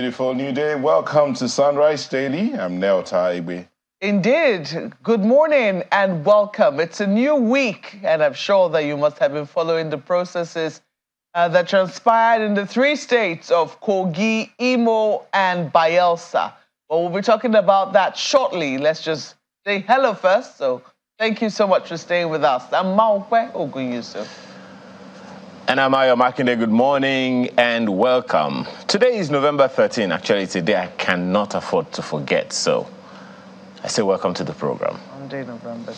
beautiful new day. Welcome to Sunrise Daily. I'm Nel Taigbe. Indeed. Good morning and welcome. It's a new week, and I'm sure that you must have been following the processes that transpired in the three states of Kogi, Imo, and Bayelsa. Well, we'll be talking about that shortly. Let's just say hello first. So thank you so much for staying with us. I'm Maokwe Ogunyuso. And I'm Ayo Makinde. Good morning and welcome. Today is November 13. Actually, it's a day I cannot afford to forget. So I say welcome to the program. Monday, November.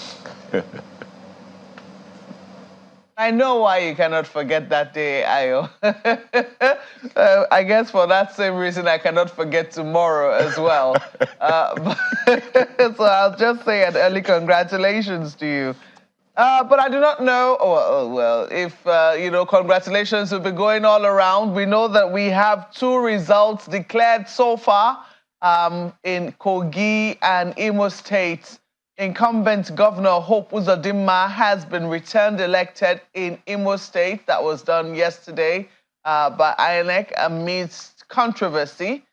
I know why you cannot forget that day, Ayo. I guess for that same reason, I cannot forget tomorrow as well. So I'll just say an early congratulations to you. But I do not know, if, congratulations will be going all around. We know that we have two results declared so far in Kogi and Imo states. Incumbent Governor Hope Uzodinma has been returned elected in Imo State. That was done yesterday by INEC amidst controversy.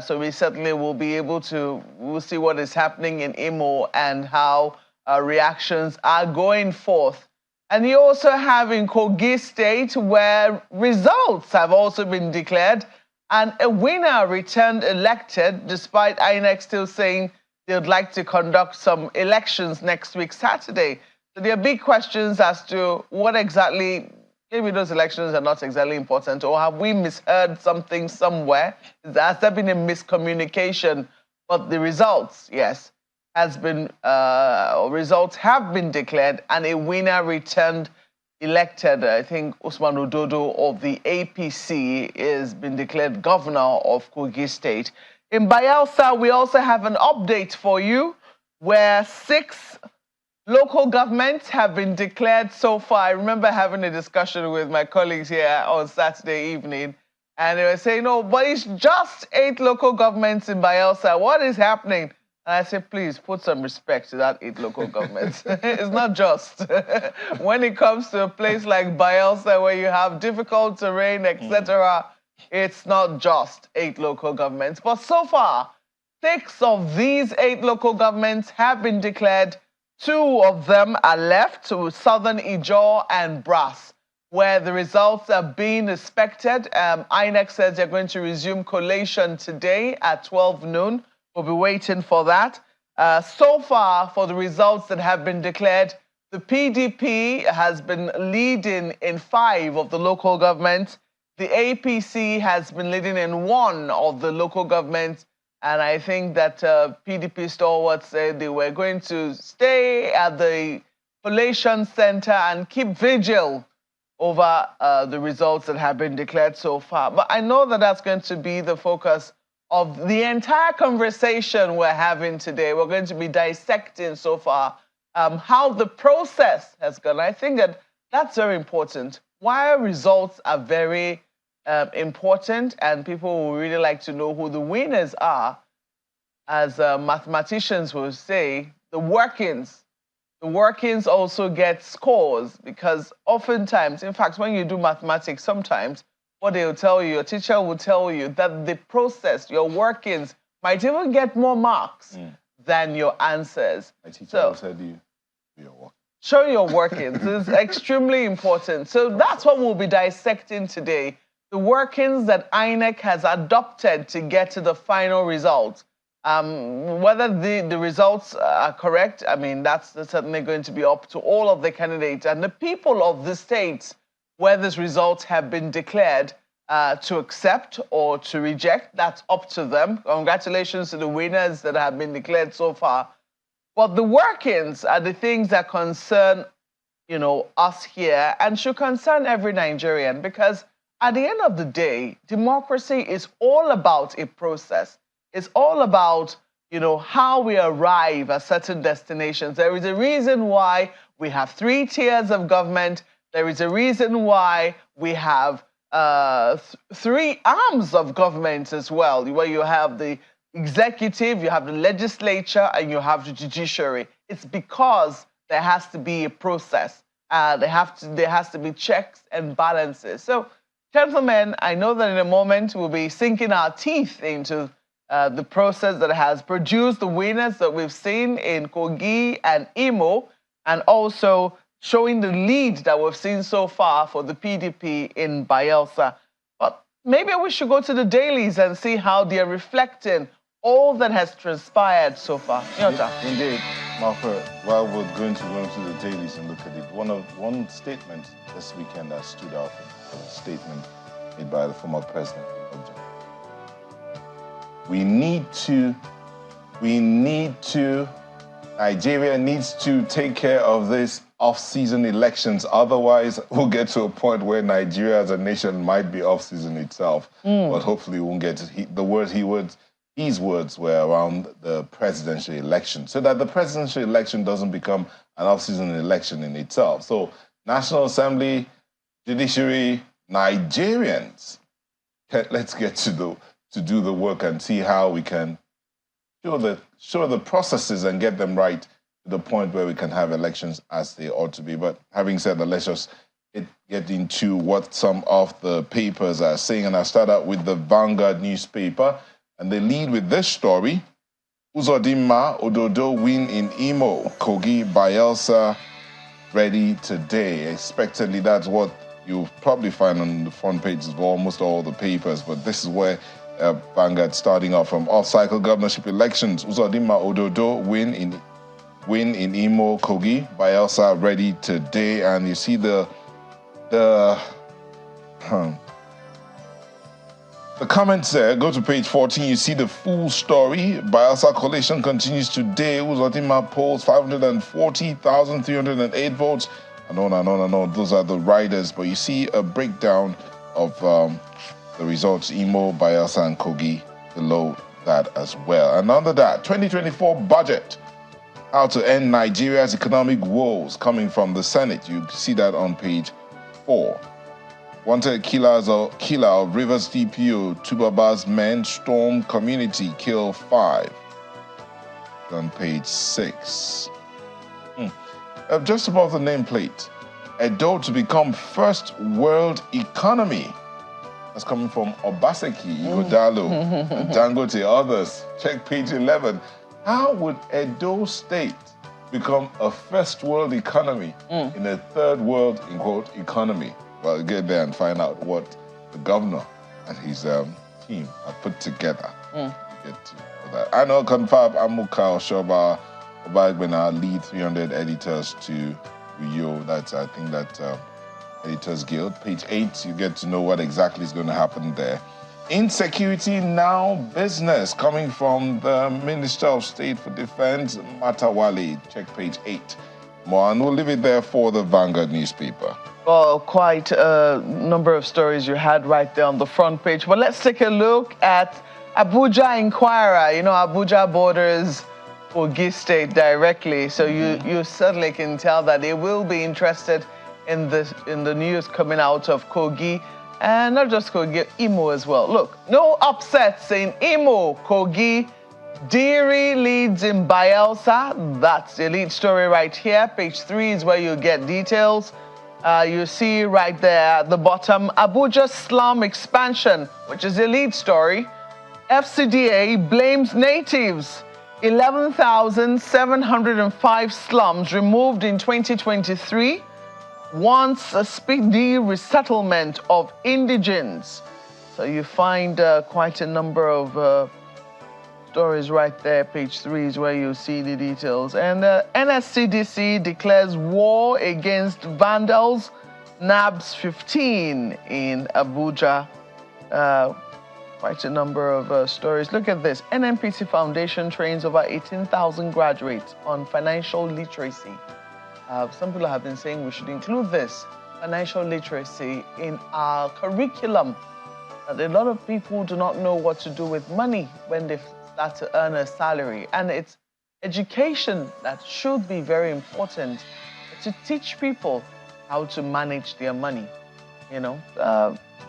So we certainly will be able to, we'll see what is happening in Imo and how reactions are going forth. And you also have in Kogi State where results have also been declared and a winner returned elected despite INEC still saying they would like to conduct some elections next week, Saturday. So there are big questions as to what exactly, maybe those elections are not exactly important, or have we misheard something somewhere? Has there been a miscommunication? But the results, yes, results have been declared and a winner returned elected. I think Usman Ododo of the APC has been declared governor of Kogi State. In Bayelsa, we also have an update for you where 6 local governments have been declared so far. I remember having a discussion with my colleagues here on Saturday evening, and they were saying, no, but it's just 8 local governments in Bayelsa. What is happening? And I said, please put some respect to that 8 local governments. It's not just. When it comes to a place like Bayelsa where you have difficult terrain, etc., it's not just 8 local governments. But so far, 6 of these 8 local governments have been declared. 2 of them are left, to Southern Ijaw and Brass, where the results are being expected. INEC says they're going to resume collation today at 12 noon. We'll be waiting for that. So far, for the results that have been declared, the PDP has been leading in 5 of the local governments. The APC has been leading in 1 of the local governments. And I think that PDP stalwarts said they were going to stay at the collation center and keep vigil over the results that have been declared so far. But I know that that's going to be the focus of the entire conversation we're having today. We're going to be dissecting so far how the process has gone. I think that that's very important. While results are very important and people will really like to know who the winners are, as mathematicians will say, the workings also get scores, because oftentimes, in fact, when you do mathematics, sometimes what they'll tell you, your teacher will tell you that the process, your workings, might even get more marks than your answers. My teacher will tell you your work. Show your workings is extremely important. So that's what we'll be dissecting today. The workings that INEC has adopted to get to the final results. Whether the results are correct, I mean, that's certainly going to be up to all of the candidates and the people of the states where these results have been declared to accept or to reject. That's up to them. Congratulations to the winners that have been declared so far. But the workings are the things that concern, us here and should concern every Nigerian, because at the end of the day, democracy is all about a process. It's all about, how we arrive at certain destinations. There is a reason why we have 3 tiers of government. There is a reason why we have 3 arms of government as well, where you have the executive, you have the legislature, and you have the judiciary. It's because there has to be a process. There has to be checks and balances. So Gentlemen, I know that in a moment we'll be sinking our teeth into the process that has produced the winners that we've seen in Kogi and Imo, and also showing the lead that we've seen so far for the PDP in Bayelsa. But maybe we should go to the dailies and see how they're reflecting all that has transpired so far. Nyota. Indeed, Martha, while we're going to go into the dailies and look at it, one statement this weekend that stood out, a statement made by the former president of Ghana. Nigeria needs to take care of this off-season elections. Otherwise, we'll get to a point where Nigeria as a nation might be off-season itself. But hopefully we won't get to his words were around the presidential election, so that the presidential election doesn't become an off-season election in itself. So National Assembly, Judiciary, Nigerians, let's get to do the work and see how we can show the processes and get them right to the point where we can have elections as they ought to be. But having said that, let's just get into what some of the papers are saying. And I'll start out with the Vanguard newspaper. And they lead with this story. Uzodinma Ododo win in Imo. Kogi Bayelsa ready today. Expectedly, that's what you'll probably find on the front pages of almost all the papers. But this is where Vanguard starting off from off-cycle governorship elections. Uzodinma Ododo win in Imo. Kogi Bayelsa ready today. And you see the comments there. Go to page 14. You see the full story. Bayelsa coalition continues today. Uzodinma polls 540,308 votes. And on and on and on. Those are the riders. But you see a breakdown of the results. Imo, Bayelsa, and Kogi below that as well. And under that, 2024 budget. How to end Nigeria's economic woes, coming from the Senate. You see that on page 4. Wanted killer of Rivers DPO, Tubaba's men storm community, kill 5. On page 6. Just above the nameplate, Edo to become first world economy. That's coming from Obaseki, Igodalo, and Dangote, others. Check page 11. How would Edo State become a first world economy in a third world, in quote, economy? Well, get there and find out what the governor and his team have put together to get to that. I know confirm Amuka Oshoba Obagbena lead 300 editors to Rio. That's, I think, that Editors Guild. Page 8, you get to know what exactly is going to happen there. Insecurity now business, coming from the Minister of State for Defense, Matawale. Check page 8. More, and we'll leave it there for the Vanguard newspaper. Well, quite a number of stories you had right there on the front page. But let's take a look at Abuja Inquirer. You know, Abuja borders Kogi State directly, so you certainly can tell that they will be interested in the news coming out of Kogi, and not just Kogi, Imo as well. Look, no upsets in Imo, Kogi. Diri leads in Bayelsa. That's the lead story right here. Page 3 is where you get details. You see right there at the bottom, Abuja slum expansion, which is the lead story. FCDA blames natives. 11,705 slums removed in 2023. Wants a speedy resettlement of indigents. So you find quite a number of stories right there. Page 3 is where you see the details. And NSCDC declares war against vandals, nabs 15 in Abuja. Quite a number of stories. Look at this. NNPC Foundation trains over 18,000 graduates on financial literacy. Some people have been saying we should include this, financial literacy, in our curriculum. That a lot of people do not know what to do with money when they start to earn a salary. And it's education that should be very important, to teach people how to manage their money. You know,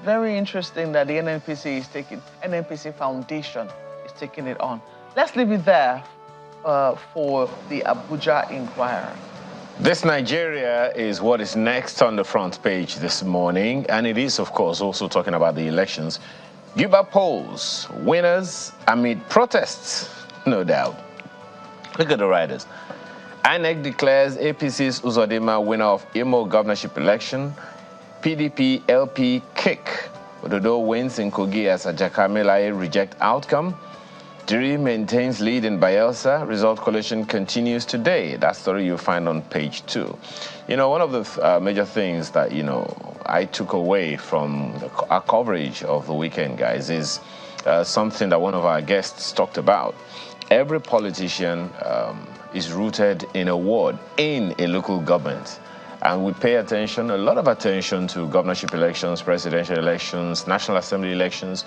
very interesting that the NNPC Foundation is taking it on. Let's leave it there for the Abuja Inquirer. This Nigeria is what is next on the front page this morning, and it is, of course, also talking about the elections. Juba polls, winners amid protests, no doubt. Look at the riders. INEC declares APC's Uzodinma winner of Imo governorship election. PDP LP kick. Ododo wins in Kogi as Ajakamelaye reject outcome. Diri maintains lead in Bayelsa. Result collation continues today. That story you'll find on page 2. You know, one of the major things that, I took away from our coverage of the weekend, guys, is something that one of our guests talked about. Every politician is rooted in a ward, in a local government. And we pay attention, a lot of attention to governorship elections, presidential elections, National Assembly elections.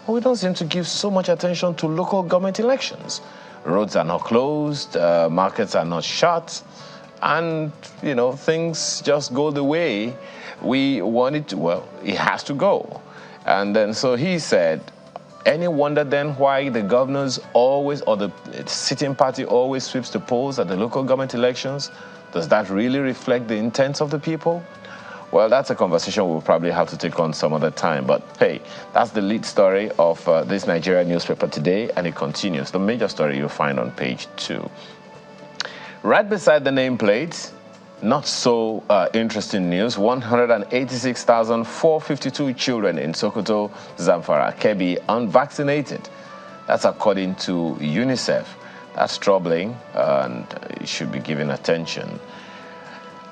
But we don't seem to give so much attention to local government elections. Roads are not closed, markets are not shut, and, things just go the way we want it to. Well, it has to go. And then so he said, any wonder then why the governors always, or the sitting party always sweeps the polls at the local government elections? Does that really reflect the intents of the people? Well, that's a conversation we'll probably have to take on some other time. But hey, that's the lead story of this Nigerian newspaper today, and it continues. The major story you'll find on page 2. Right beside the nameplate, not so interesting news, 186,452 children in Sokoto, Zamfara, Kebbi, unvaccinated. That's according to UNICEF. That's troubling, and it should be given attention.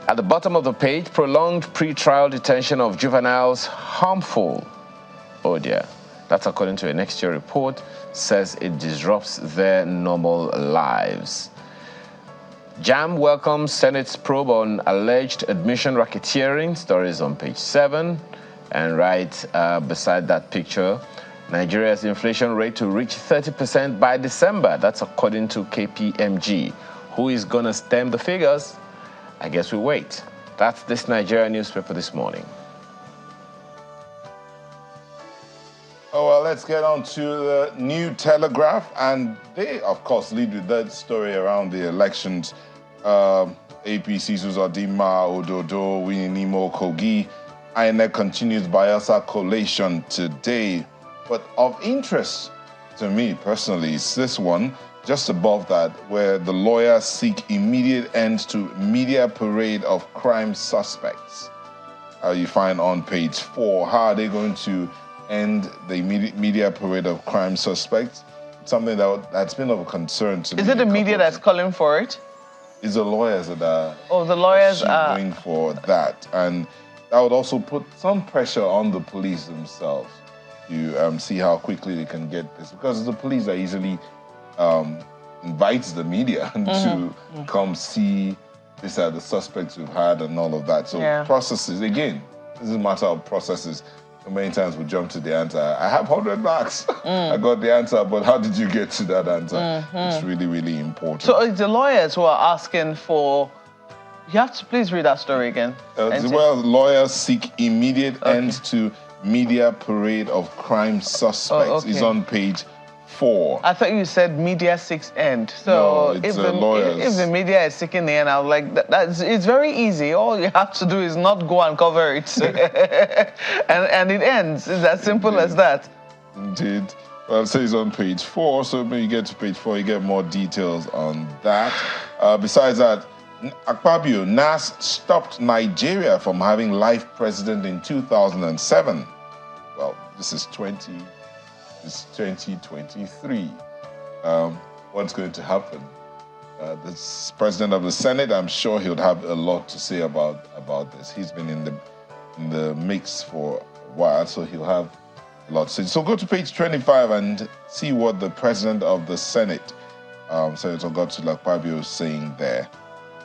At the bottom of the page, prolonged pre-trial detention of juveniles harmful. Oh dear. That's according to a next year report, says it disrupts their normal lives. JAM welcomes Senate's probe on alleged admission racketeering. Stories on page 7. And right beside that picture, Nigeria's inflation rate to reach 30% by December. That's according to KPMG. Who is going to stem the figures? I guess we wait. That's this Nigeria newspaper this morning. Oh, well, let's get on to the New Telegraph. And they, of course, lead with that story around the elections. APC Uzodinma, Ododo, winning Imo, Kogi. INEC continues Bayelsa collation today. But of interest to me personally is this one, just above that, where the lawyers seek immediate end to media parade of crime suspects. You find on page 4, how are they going to end the media parade of crime suspects? Something that's been of a concern to me. Is it the media that's calling for it? It's the lawyers that are the lawyers are going for that. And that would also put some pressure on the police themselves to see how quickly they can get this. Because the police are easily invites the media to come see these are the suspects we've had and all of that. So processes, again, this is a matter of processes. So many times we jump to the answer. I have 100 marks. I got the answer, but how did you get to that answer? It's really, really important. So it's the lawyers who are asking for... You have to please read that story again. Well, lawyers seek immediate end to media parade of crime suspects. It's on page 4. I thought you said media seeks end. So no, it's lawyers. If the media is seeking the end, I was like, it's very easy. All you have to do is not go and cover it. and it ends. It's as simple as that. Indeed. Well, it says on page 4, so when you get to page 4, you get more details on that. Besides that, Akpabio, NAS stopped Nigeria from having life president in 2007. Well, this is 2023. What's going to happen? This president of the Senate, I'm sure he would have a lot to say about this. He's been in the mix for a while, so he'll have a lot to say. So go to page 25 and see what the president of the Senate, Senator Godswill Akpabio, is saying there.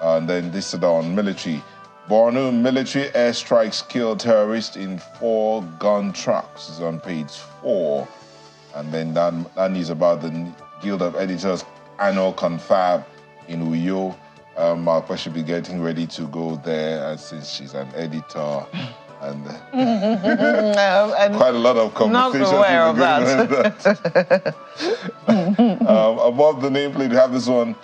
And then this is on military. Borno military airstrikes kill terrorists in 4 gun trucks. It's on page 4. And then that news about the Guild of Editors annual confab in Uyo. Mark should be getting ready to go there since she's an editor. And quite a lot of conversations. Not aware of that. Above the nameplate, we have this one.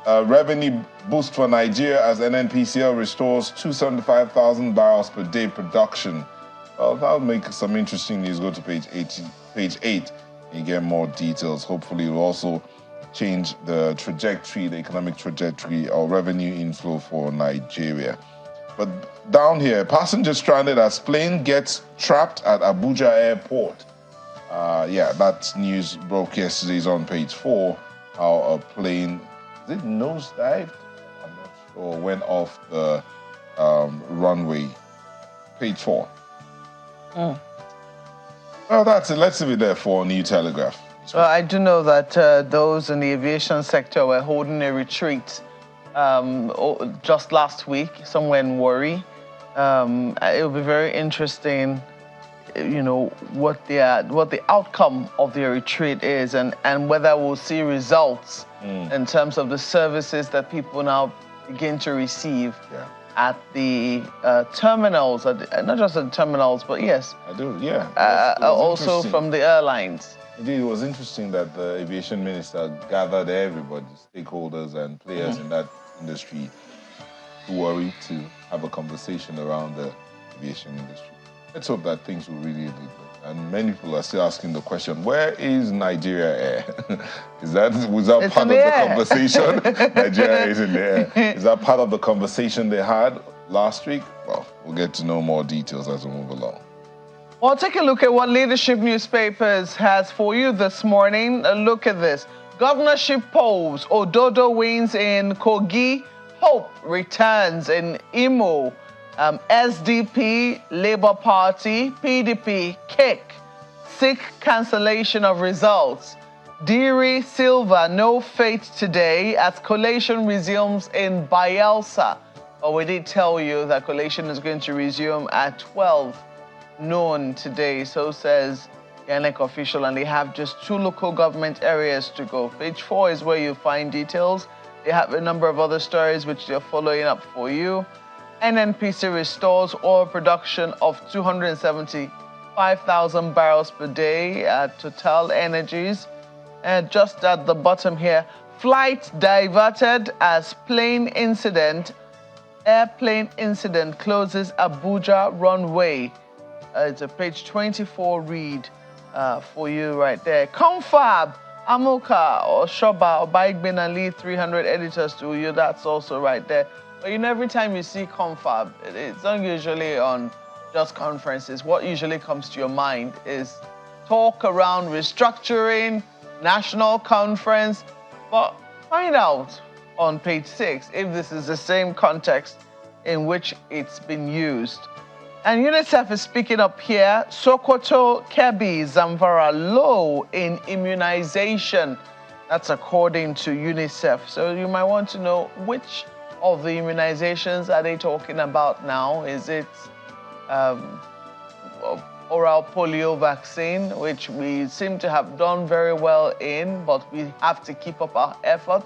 Revenue boost for Nigeria as NNPCL restores 275,000 barrels per day production. Well, that'll make some interesting news. Go to page 8, and you get more details. Hopefully, it will also change the trajectory, the economic trajectory or revenue inflow for Nigeria. But down here, passenger stranded as plane gets trapped at Abuja airport. Yeah, that news broke yesterday. It's on page 4. How a plane, is it nosedived? I'm not sure. Went off the runway. Page 4. Well, that's it. Let's leave it there for New Telegraph. Well, I do know that those in the aviation sector were holding a retreat just last week, somewhere in Warri. It will be very interesting, you know, what the outcome of their retreat is, and whether we'll see results in terms of the services that people now begin to receive at the terminals, not just at the terminals, but yes, I do, yeah. It was also from the airlines. Indeed, it was interesting that the aviation minister gathered everybody, stakeholders and players in that industry, to Warri to have a conversation around the aviation industry. Let's hope that things will really do good. And many people are still asking the question, where is Nigeria Air? Was that part of the conversation? Nigeria is in the air. Is that part of the conversation they had last week? Well, we'll get to know more details as we move along. Well, take a look at what Leadership Newspapers has for you this morning. Look at this. Governorship polls. Ododo wins in Kogi. Hope returns in Imo. SDP, Labour Party, PDP, kick. Seek cancellation of results. Diri Silva, no fate today as collation resumes in Bayelsa. But we did tell you that collation is going to resume at 12 noon today, so says INEC official, and they have just 2 local government areas to go. Page 4 is where you find details. They have a number of other stories which they're following up for you. NNPC restores oil production of 275,000 barrels per day at Total Energies. And just at the bottom here, flight diverted as airplane incident closes Abuja runway. It's a page 24 read for you right there. Confab, Amoka, or Shoba, or Baigbin and Lee 300 editors to you. That's also right there. But you know, every time you see Confab, it's not usually on just conferences. What usually comes to your mind is talk around restructuring, national conference. But find out on page 6 if this is the same context in which it's been used. And UNICEF is speaking up here. Sokoto, Kebbi, Zamfara low in immunization. That's according to UNICEF. So you might want to know which of the immunizations are they talking about now? Is it oral polio vaccine, which we seem to have done very well in, but we have to keep up our efforts?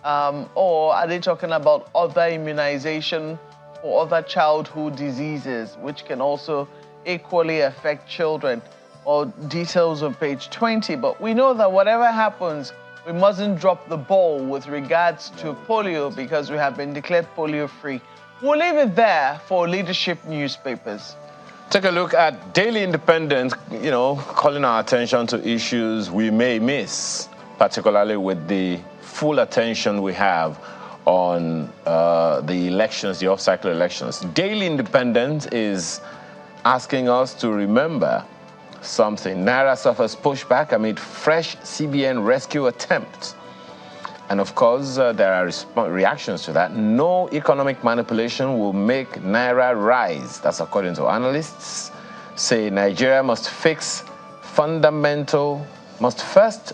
Or are they talking about other immunization for other childhood diseases, which can also equally affect children? Or details on page 20. But we know that whatever happens, we mustn't drop the ball with regards to polio, because we have been declared polio-free. We'll leave it there for Leadership Newspapers. Take a look at Daily Independent, you know, calling our attention to issues we may miss, particularly with the full attention we have on the elections, the off-cycle elections. Daily Independent is asking us to remember something. Naira suffers pushback amid fresh CBN rescue attempt. And of course, there are reactions to that. No economic manipulation will make Naira rise. That's according to analysts. Say Nigeria must first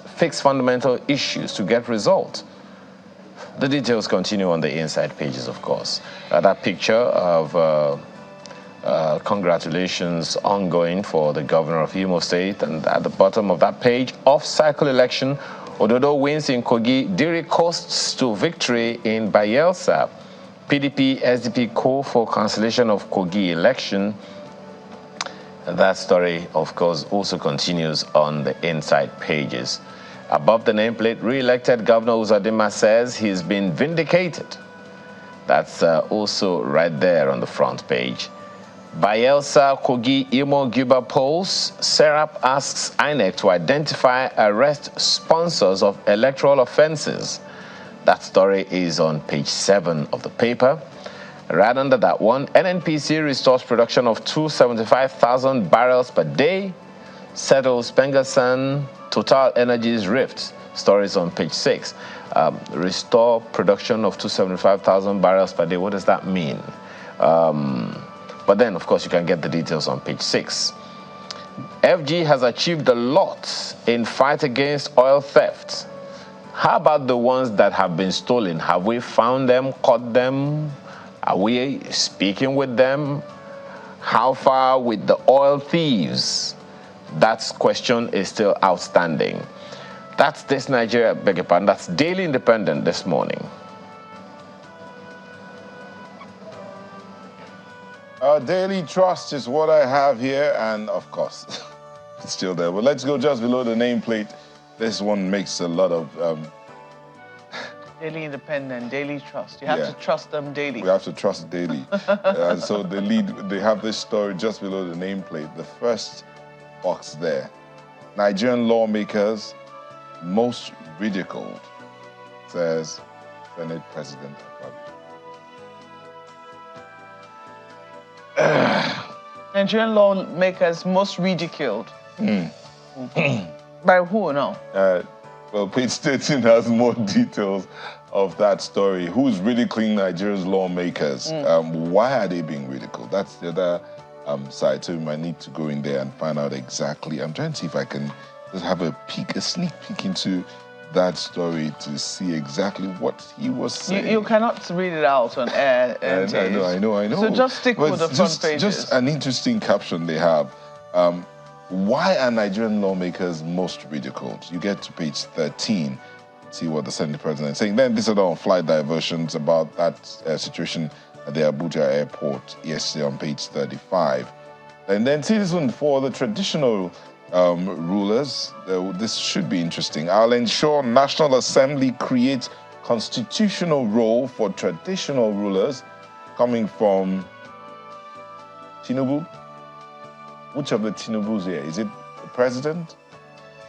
fix fundamental issues to get results. The details continue on the inside pages, of course. That picture of congratulations ongoing for the governor of Imo State, and at the bottom of that page, off-cycle election, Ododo wins in Kogi, Diri coasts to victory in Bayelsa. PDP, SDP call for cancellation of Kogi election. That story, of course, also continues on the inside pages. Above the nameplate, re-elected Governor Uzodinma says he's been vindicated. That's also right there on the front page. Bayelsa, Kogi, Imo, Guba polls. Serap asks INEC to identify, arrest sponsors of electoral offenses. That story is on page 7 of the paper. Right under that one, NNPC restores production of 275,000 barrels per day. Settles Pengasan, Total Energies rift. Stories on page 6. Restore production of 275,000 barrels per day. What does that mean? But then, of course, you can get the details on page 6. FG has achieved a lot in fight against oil theft. How about the ones that have been stolen? Have we found them, caught them? Are we speaking with them? How far with the oil thieves? That question is still outstanding. That's this Nigeria, beg your pardon, that's Daily Independent this morning. Daily Trust is what I have here, and of course, it's still there. But let's go just below the nameplate. This one makes a lot of... Daily Independent, Daily Trust. You have to trust them daily. We have to trust daily. And so they have this story just below the nameplate. The first box there. Nigerian lawmakers most ridiculed, says Senate President Akpabio. Nigerian lawmakers most ridiculed. By who now? Well, page 13 has more details of that story. Who's ridiculing Nigeria's lawmakers? Why are they being ridiculed? That's the other side. So we might need to go in there and find out exactly. I'm trying to see if I can just have a sneak peek into that story to see exactly what he was saying. You cannot read it out on air. I know. So just stick with the front pages. Just an interesting caption they have. Why are Nigerian lawmakers most ridiculed? You get to page 13, see what the Senate President is saying. Then these are on flight diversions about that situation at the Abuja airport yesterday on page 35. And then see this one for the traditional rulers. This should be interesting. I'll ensure National Assembly creates constitutional role for traditional rulers, coming from Tinubu. Which of the Tinubus here? Is it the president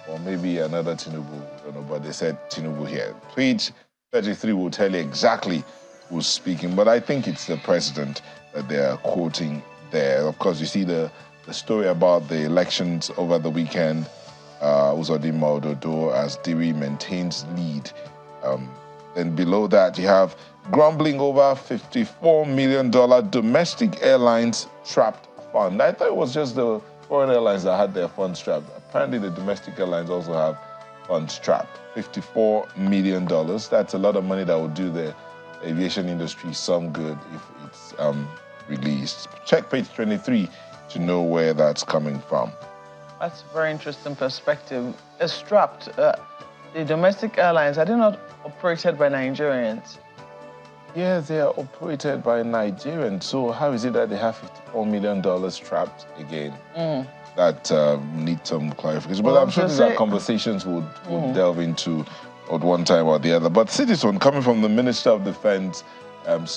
or maybe another Tinubu? I don't know, but they said Tinubu here. Page 33 will tell you exactly who's speaking, but I think it's the president that they are quoting there. Of course, you see the story about the elections over the weekend. Uzodinma Ododo as Diri maintains lead. Then below that, you have grumbling over $54 million domestic airlines trapped fund. I thought it was just the foreign airlines that had their funds trapped. Apparently, the domestic airlines also have funds trapped. $54 million. That's a lot of money that will do the aviation industry some good if it's released. Check page 23 to know where that's coming from. That's a very interesting perspective. It's strapped. The domestic airlines, are they not operated by Nigerians? Yeah, they are operated by Nigerians. So how is it that they have $54 million trapped again? That needs some clarification. But I'm sure these are conversations we'll delve into at one time or the other. But see this one coming from the Minister of Defense,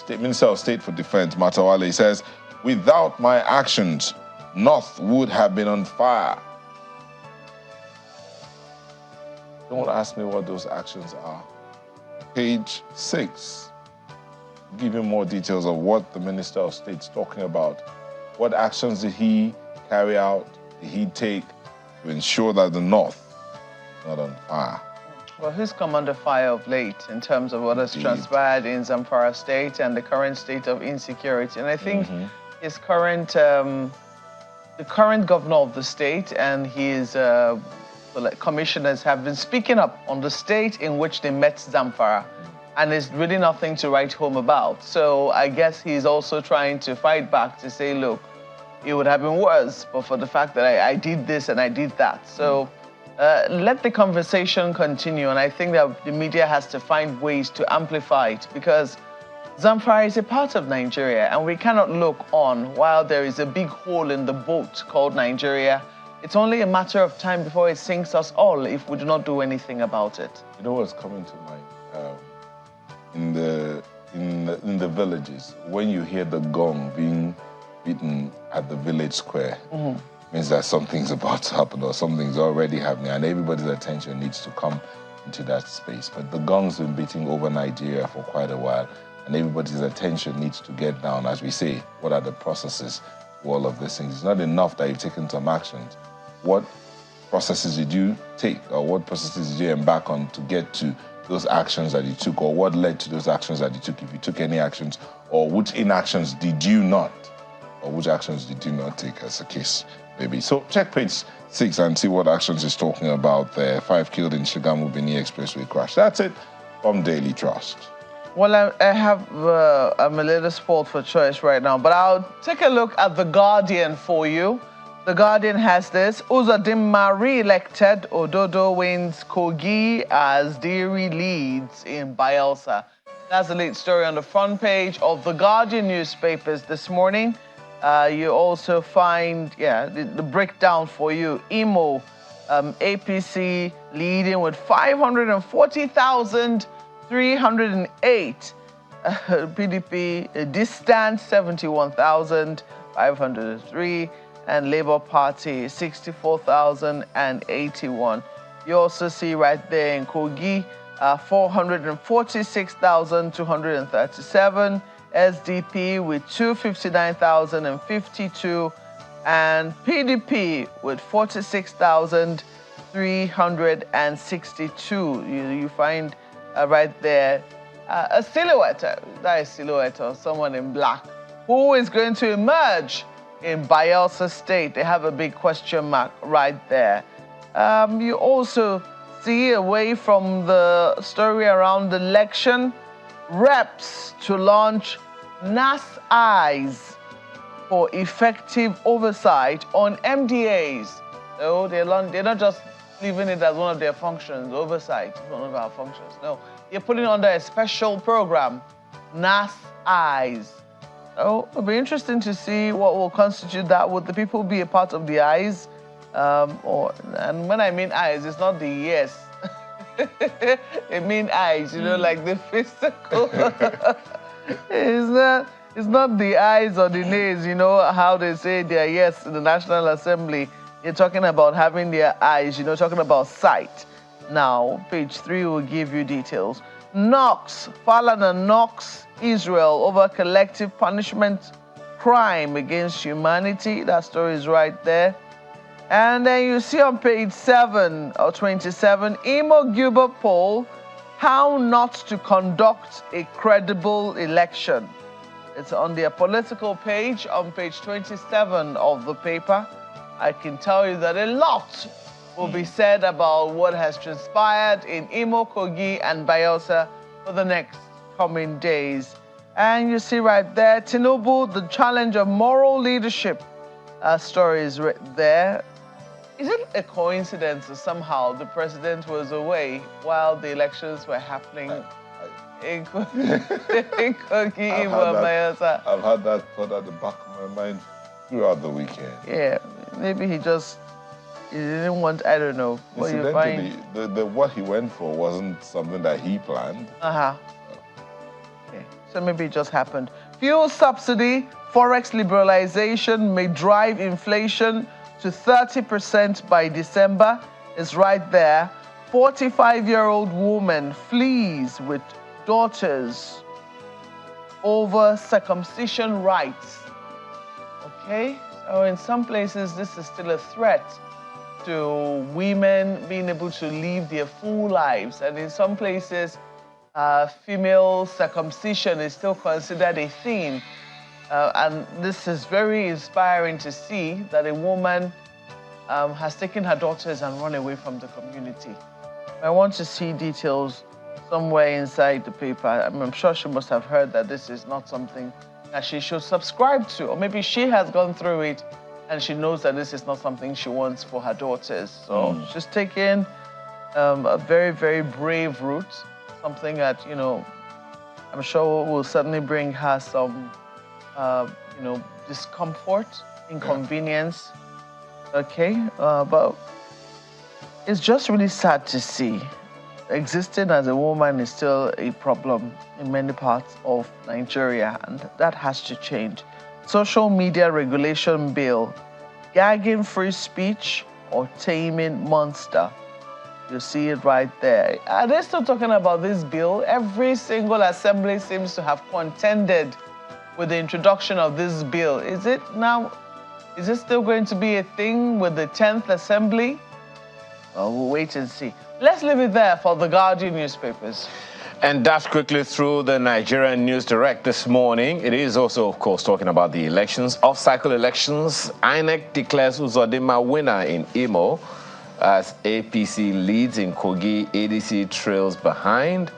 Minister of State for Defense, Matawale, says, without my actions, North would have been on fire. Don't ask me what those actions are. Page 6. Give you more details of what the Minister of State's talking about. What actions did he carry out, did he take to ensure that the North is not on fire? Well, he's come under fire of late in terms of what has transpired in Zamfara State and the current state of insecurity. And I think his current, the current governor of the state and his commissioners have been speaking up on the state in which they met Zamfara. And there's really nothing to write home about. So I guess he's also trying to fight back to say, look, it would have been worse, but for the fact that I did this and I did that. So let the conversation continue. And I think that the media has to find ways to amplify it, because Zamfara is a part of Nigeria and we cannot look on while there is a big hole in the boat called Nigeria it's only a matter of time before it sinks us all if we do not do anything about it. You know what's coming to mind? In the villages, when you hear the gong being beaten at the village square, means that something's about to happen or something's already happening, and everybody's attention needs to come into that space. But the gong's been beating over Nigeria for quite a while, and everybody's attention needs to get down. As we say, what are the processes for all of these things? It's not enough that you've taken some actions. What processes did you take, or what processes did you embark on to get to those actions that you took, or what led to those actions that you took, if you took any actions, or which inactions did you not, or which actions did you not take, as the case may be. So check page 6 and see what actions it's talking about there. 5 killed in Shagamu Benin Expressway crash. That's it from Daily Trust. Well, I have I'm a little spoiled for choice right now, but I'll take a look at The Guardian for you. The Guardian has this: Uzodinma re-elected, Ododo wins Kogi as Dairy leads in Bayelsa. That's the lead story on the front page of The Guardian newspapers this morning. You also find, the breakdown for you. Imo, APC leading with 540,308. PDP, distant 71,503. And Labour Party, 64,081. You also see right there in Kogi, 446,237. SDP with 259,052. And PDP with 46,362. You find right there a silhouette, that is silhouette of someone in black, who is going to emerge in Bayelsa State. They have a big question mark right there. You also see, away from the story around the election, reps to launch NAS Eyes for effective oversight on MDAs. So they're not just leaving it as one of their functions. Oversight is one of our functions. No, you're putting under a special program, NAS Eyes. Oh, it'll be interesting to see what will constitute that. Would the people be a part of the eyes? And when I mean eyes, it's not the ears. I mean eyes, like the physical. It's not the eyes or the nails, how they say their yes in the National Assembly. You're talking about having their eyes, talking about sight. Now, page 3 will give you details. Knox, Falana knocks Israel over collective punishment crime against humanity. That story is right there. And then you see on page 7 or 27, Imo Gilbert poll, how not to conduct a credible election. It's on their political page on page 27 of the paper. I can tell you that a lot will be said about what has transpired in Imo, Kogi, and Bayelsa for the next coming days. And you see right there, Tinubu, the challenge of moral leadership. Story is right there. Is it a coincidence that somehow the president was away while the elections were happening in Kogi, Imo, and Bayelsa? I've had that thought at the back of my mind throughout the weekend. Yeah, maybe he didn't want, I don't know. Incidentally, what he went for wasn't something that he planned. Okay. So maybe it just happened. Fuel subsidy, forex liberalization may drive inflation to 30% by December. It's right there. 45-year-old woman flees with daughters over circumcision rights. Okay? So in some places, this is still a threat to women being able to live their full lives. And in some places, female circumcision is still considered a thing. And this is very inspiring to see that a woman has taken her daughters and run away from the community. I want to see details somewhere inside the paper. I'm sure she must have heard that this is not something that she should subscribe to, or maybe she has gone through it and she knows that this is not something she wants for her daughters. So she's taken a very, very brave route, something that, I'm sure will certainly bring her some, discomfort, inconvenience. Okay, but it's just really sad to see. Existing as a woman is still a problem in many parts of Nigeria, and that has to change. Social media regulation bill, gagging free speech or taming monster. You see it right there. Are they still talking about this bill? Every single assembly seems to have contended with the introduction of this bill. Is it still going to be a thing with the 10th assembly? Well, we'll wait and see. Let's leave it there for the Guardian newspapers. And dash quickly through the Nigerian News Direct this morning. It is also, of course, talking about the elections. Off-cycle elections, INEC declares Uzodinma winner in Imo as APC leads in Kogi, ADC trails behind.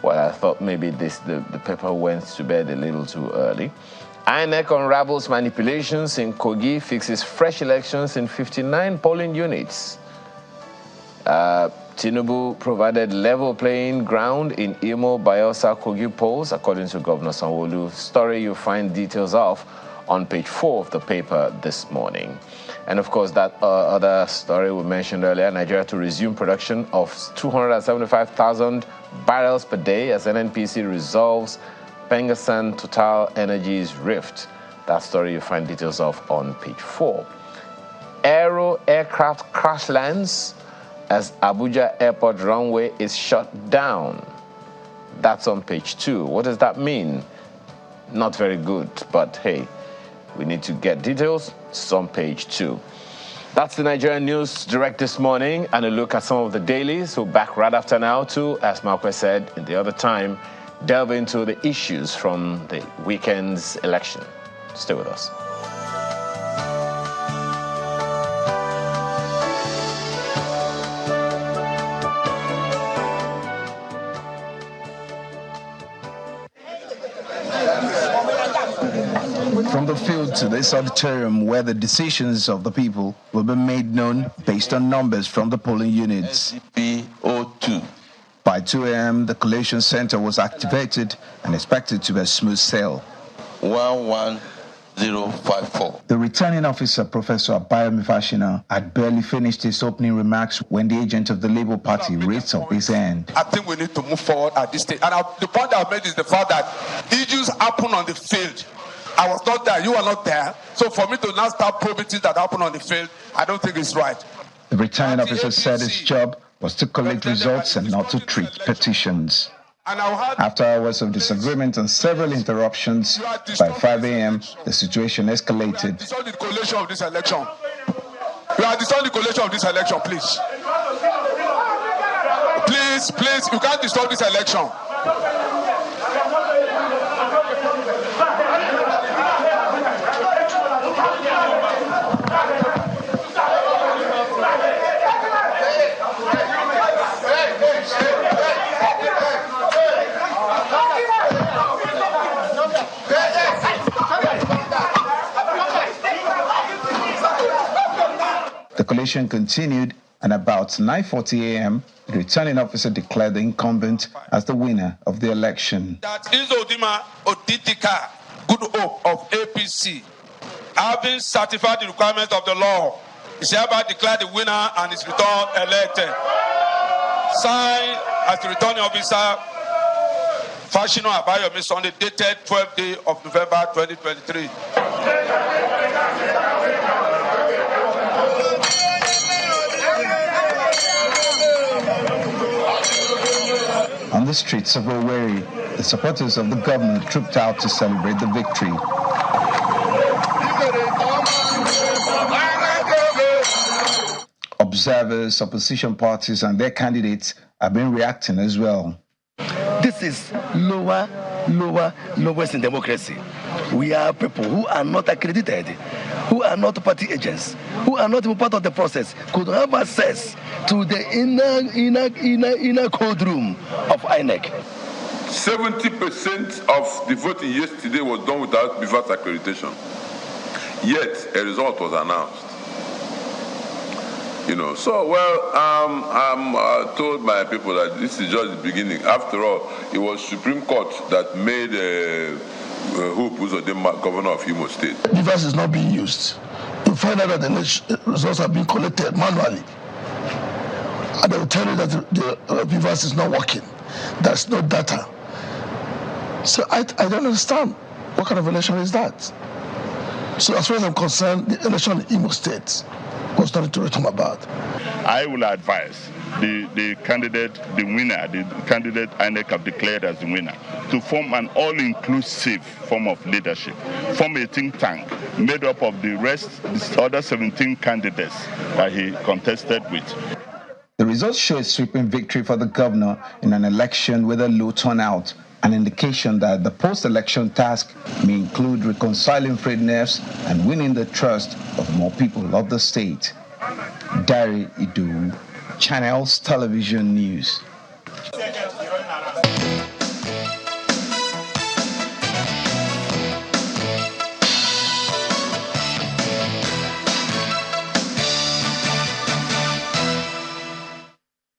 Well, I thought maybe the paper went to bed a little too early. INEC unravels manipulations in Kogi, fixes fresh elections in 59 polling units. Tinubu provided level playing ground in Imo, Bayelsa, Kogi polls, according to Governor Sanwo-Olu. Story you find details of on page 4 of the paper this morning. And of course, that other story we mentioned earlier, Nigeria to resume production of 275,000 barrels per day as NNPC resolves Pengassan Total Energies rift. That story you find details of on page 4. Aero aircraft crash lands as Abuja Airport runway is shut down. That's on page 2. What does that mean? Not very good, but hey, we need to get details. It's on page 2. That's the Nigerian News Direct this morning, and a look at some of the dailies. We'll back right after now to, as Marquez said in the other time, delve into the issues from the weekend's election. Stay with us. From the field to this auditorium where the decisions of the people will be made known based on numbers from the polling units. SCP-02. By 2 a.m., the collation center was activated and expected to be a smooth sail. 11054. The returning officer, Professor Abayomi Fashina, had barely finished his opening remarks when the agent of the Labour Party raised up his hand. I think we need to move forward at this stage. And the point I've made is the fact that issues happen on the field. I was not there, you were not there. So for me to now start probing things that happen on the field, I don't think it's right. The returning officer said his job was to collect results and not to treat petitions. After hours of disagreement and several interruptions, by 5 a.m., the situation escalated. You are the collation of this election. You are destroying the collation of this election, please. Please, you can't destroy this election. The collation continued, and about 9:40 a.m., the returning officer declared the incumbent as the winner of the election. That Uzodinma Oditika, Good Hope of APC, having certified the requirements of the law, is hereby declared the winner and is returned elected. Signed as the returning officer, Fashino Abayomi, Sunday, dated 12th day of November 2023. On the streets of Owerri, the supporters of the governor trooped out to celebrate the victory. Observers, opposition parties, and their candidates have been reacting as well. This is lowest in democracy. We are people who are not accredited, who are not party agents, who are not even part of the process, could have access to the inner code room of INEC. 70% of the voting yesterday was done without BVAS accreditation. Yet a result was announced. I'm told by people that this is just the beginning. After all, it was Supreme Court that made Hope Uzodinma governor of Imo State. BVAS is not being used you find out that the results are being collected manually. And they will tell you that the BVAS is not working. There's no data. So I don't understand. What kind of election is that? So as far as I'm concerned, the election in Imo State was nothing to write home about. I will advise the candidate, the winner, the candidate INEC have declared as the winner, to form an all-inclusive form of leadership, form a think tank made up of the other 17 candidates that he contested with. The results show a sweeping victory for the governor in an election with a low turnout, an indication that the post-election task may include reconciling frayed nerves and winning the trust of more people of the state. Dari Idu, Channels Television News.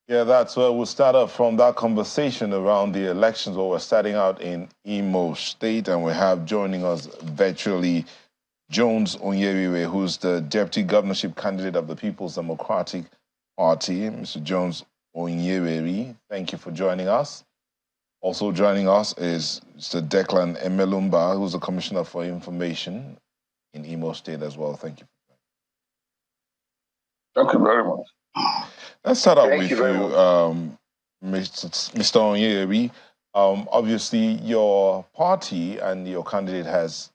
Yeah, that's where we'll start up from that conversation around the elections, where we're starting out in Imo State, and we have joining us virtually Jones Onyeriwe, who's the deputy governorship candidate of the People's Democratic Party. Mr. Jones Onyeriwe, thank you for joining us. Also joining us is Mr. Declan Emelumba, who's the Commissioner for Information in Imo State as well. Thank you. Thank you very much. Let's start out with you, Mr. Onyeriwe. Obviously, your party and your candidate has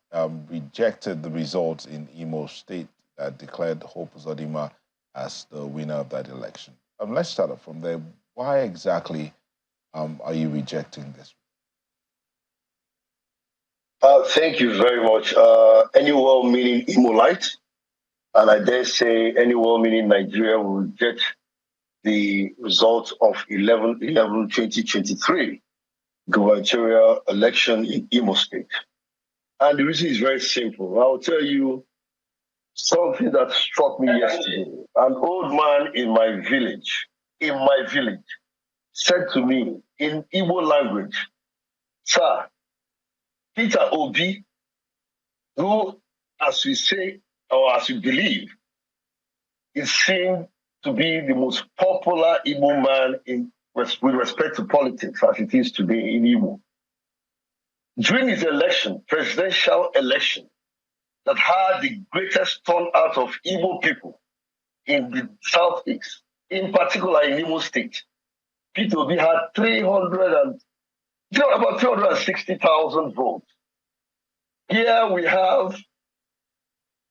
rejected the results in Imo State that declared Hope Uzodinma as the winner of that election. Let's start off from there. Why exactly are you rejecting this? Thank you very much. Any well-meaning Imolite, and I dare say any well-meaning Nigeria will reject the results of 11/11/2023 gubernatorial election in Imo State. And the reason is very simple. I'll tell you something that struck me yesterday. An old man in my village, said to me in Igbo language, "Sir, Peter Obi, who, as we say, or as we believe, is seen to be the most popular Igbo man with respect to politics as it is today in Igbo. During his election, presidential election, that had the greatest turnout of Igbo people in the Southeast, in particular in Imo State, Peter Obi had about 360,000 votes. Here we have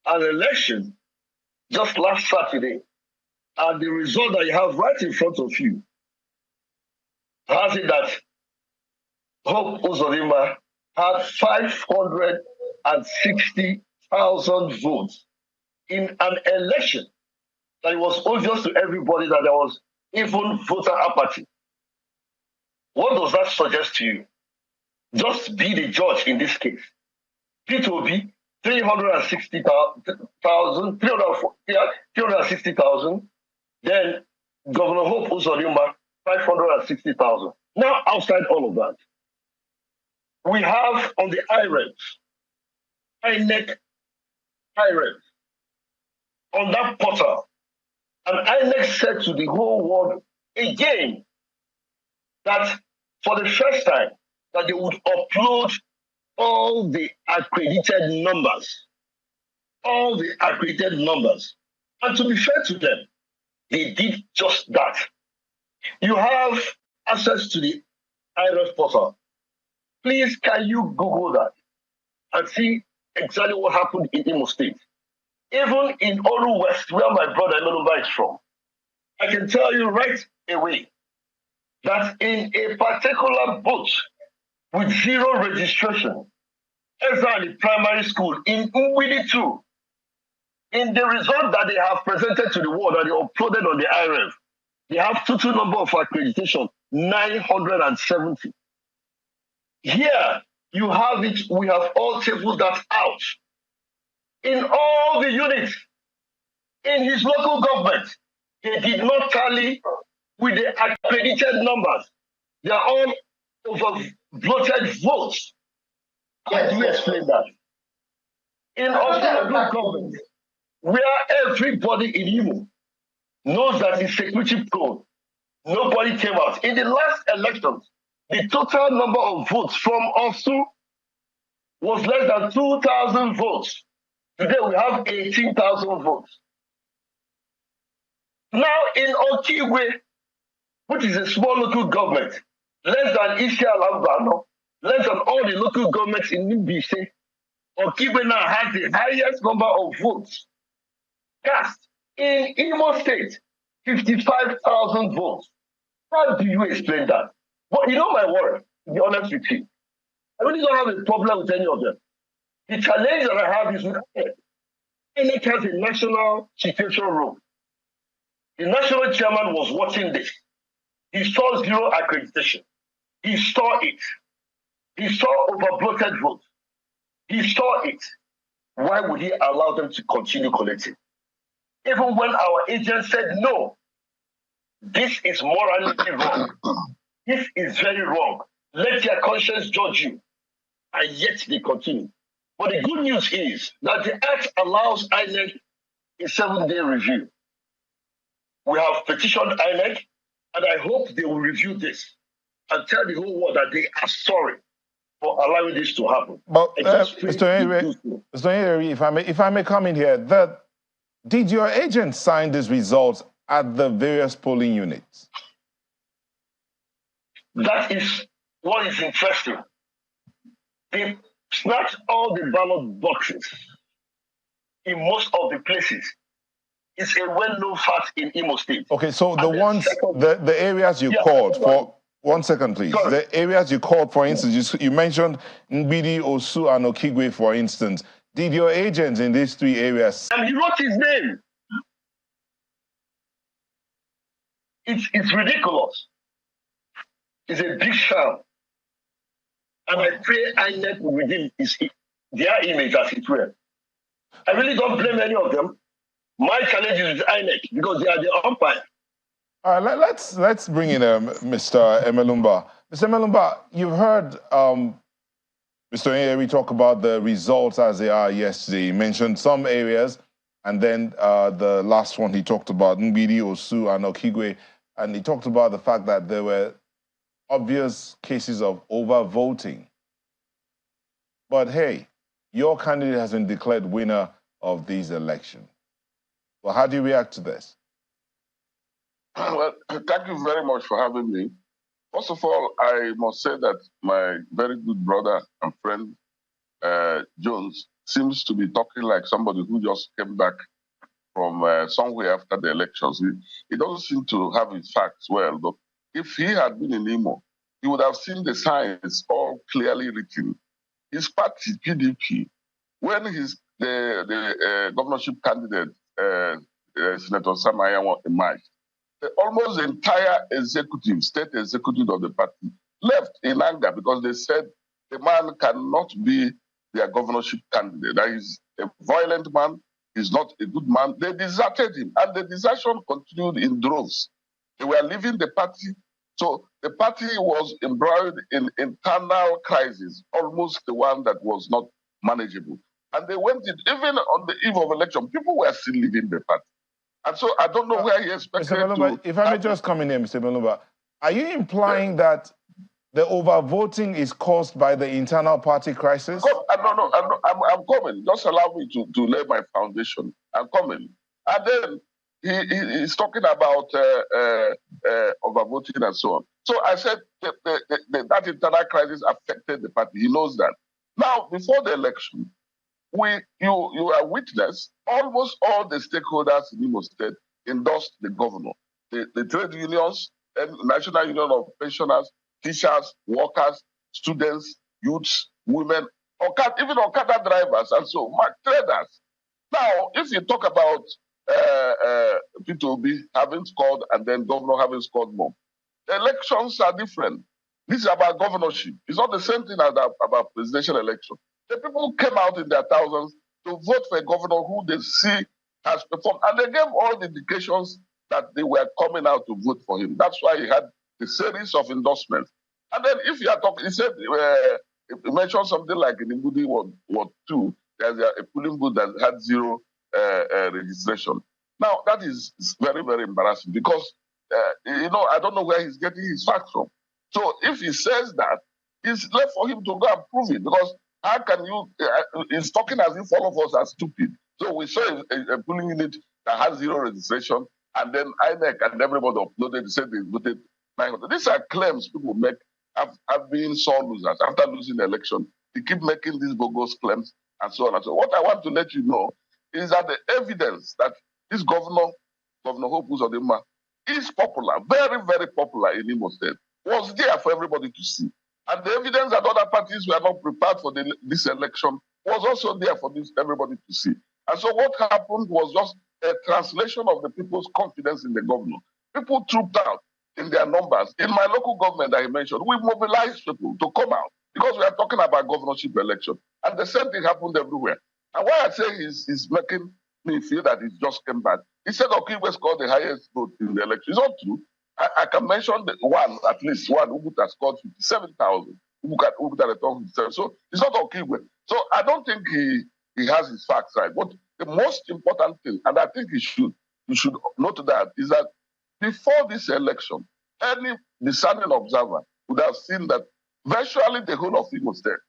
an election just last Saturday, and the result that you have right in front of you has it that Hope Uzodinma had 560,000 votes in an election that it was obvious to everybody that there was even voter apathy. What does that suggest to you? Just be the judge in this case. Peter Obi, 360,000, then Governor Hope Uzodinma, 560,000. Now, outside all of that, we have on the INEC, on that portal, and INEC said to the whole world again that for the first time that they would upload all the accredited numbers. And to be fair to them, they did just that. You have access to the IRF portal. Please, can you Google that and see exactly what happened in Imo State? Even in Oru West, where my brother Emelumba is from, I can tell you right away that in a particular booth with zero registration, Ezra Primary School in Umwili 2, in the result that they have presented to the world that they uploaded on the IRF, they have total number of accreditation, 970. Here, you have it, we have all tabled that out. In all the units, in his local government, they did not tally with the accredited numbers. They are all over bloated votes. How do you explain that? In all government, where everybody in Imo knows that it's security prone. Nobody came out. In the last elections, the total number of votes from Osu was less than 2,000 votes. Today we have 18,000 votes. Now in Okigwe, which is a small local government, less than Isialambano, less than all the local governments in Nibise, Okigwe now has the highest number of votes cast in Imo State, 55,000 votes. How do you explain that? But you know my worry, to be honest with you. I really don't have a problem with any of them. The challenge that I have is with INEC has a national situation room. The national chairman was watching this. He saw zero accreditation. He saw it. He saw overbloated votes. He saw it. Why would he allow them to continue collecting? Even when our agent said, no, this is morally wrong. This is very wrong. Let your conscience judge you. And yet they continue. But the good news is that the Act allows INEC a 7-day review. We have petitioned INEC, and I hope they will review this and tell the whole world that they are sorry for allowing this to happen. But Mr. Henry, if I may come in here, did your agent sign these results at the various polling units? That is what is interesting. They snatched all the ballot boxes in most of the places. It's a well-known fact in Imo State. Okay, so the areas you called for, 1 second please. Sorry. The areas you called, for instance, you mentioned Ngbidi, Osu, and Okigwe, for instance. Did your agents in these 3 areas? And he wrote his name. It's ridiculous. It's a big sham. And I pray INEC will redeem their image as it were. I really don't blame any of them. My challenge is with INEC because they are the umpire. All right, let's bring in Mr. Emelumba. Mr. Emelumba, you've heard Mr. Henry talk about the results as they are yesterday. He mentioned some areas, and then the last one he talked about Ngbidi, Osu, and Okigwe, and he talked about the fact that there were obvious cases of overvoting. But hey, your candidate has been declared winner of these elections. Well, how do you react to this? Well, thank you very much for having me. First of all, I must say that my very good brother and friend, Jones, seems to be talking like somebody who just came back from somewhere after the elections. He doesn't seem to have his facts well, but if he had been in Imo, he would have seen the signs all clearly written. His party, PDP, when the governorship candidate, Senator Samaya, emerged, almost the entire executive, state executive of the party, left in anger because they said the man cannot be their governorship candidate. That is a violent man, he's not a good man. They deserted him, and the desertion continued in droves. They were leaving the party. So the party was embroiled in internal crisis, almost the one that was not manageable. And they went in, even on the eve of election, people were still leaving the party. And so I don't know where he expected Mr. Melumba, if I may just come in here, Mr. Melumba, are you implying that the overvoting is caused by the internal party crisis? No, I'm coming. Just allow me to lay my foundation. I'm coming. And then he's talking about overvoting and so on. So I said that internal crisis affected the party. He knows that. Now, before the election, you are witness, almost all the stakeholders in Imo State endorsed the governor. The trade unions, National Union of Pensioners, teachers, workers, students, youths, women, even Okada drivers and so on, traders. Now, if you talk about P2B having scored and then governor having scored more, the elections are different. This is about governorship. It's not the same thing as about presidential election. The people came out in their thousands to vote for a governor who they see has performed. And they gave all the indications that they were coming out to vote for him. That's why he had a series of endorsements. And then if you are talking, he said, he mentioned something like in Ngbidi Ward 2, there's a polling booth that had 0 registration. Now, that is very, very embarrassing because, I don't know where he's getting his facts from. So if he says that, it's left for him to go and prove it because how can you, he's talking as if all of us are stupid. So we saw a polling unit that has 0 registration and then INEC and everybody uploaded and said they voted 900. These are claims people make have been sore losers after losing the election. They keep making these bogus claims and so on and so on. What I want to let you know is that the evidence that this Governor Hope Uzodinma, is popular, very, very popular in Imo State, was there for everybody to see. And the evidence that other parties were not prepared for this election was also there for everybody to see. And so what happened was just a translation of the people's confidence in the governor. People trooped out in their numbers. In my local government that I mentioned, we mobilized people to come out because we are talking about governorship election. And the same thing happened everywhere. And why I say he's making me feel that he just came back. He said Okigwe scored the highest vote in the election. It's not true. I can mention at least one who has scored 57,000. Who got a top 57. So it's not Okigwe. So I don't think he has his facts right. But the most important thing, and I think you should note that, is that before this election, any discerning observer would have seen that virtually the whole of Imo State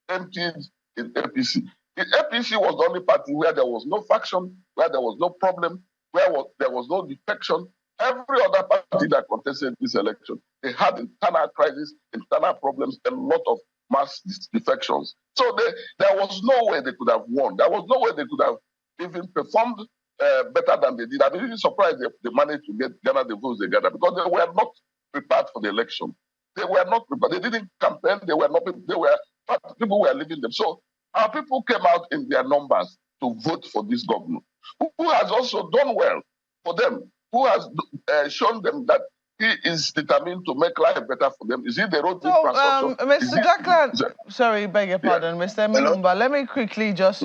emptied in APC. The APC was the only party where there was no faction, where there was no problem, where there was no defection. Every other party that contested this election, they had internal crisis, internal problems, a lot of mass defections. So there was no way they could have won. There was no way they could have even performed better than they did. I'm really surprised they managed to gather the votes they gathered because they were not prepared for the election. They were not prepared. They didn't campaign. People were leaving them. So our people came out in their numbers to vote for this governor, who has also done well for them, who has shown them that he is determined to make life better for them. Is he the road to infrastructure? Mr. Declan, sorry, beg your pardon, yeah. Mr. Minumba, let me quickly just,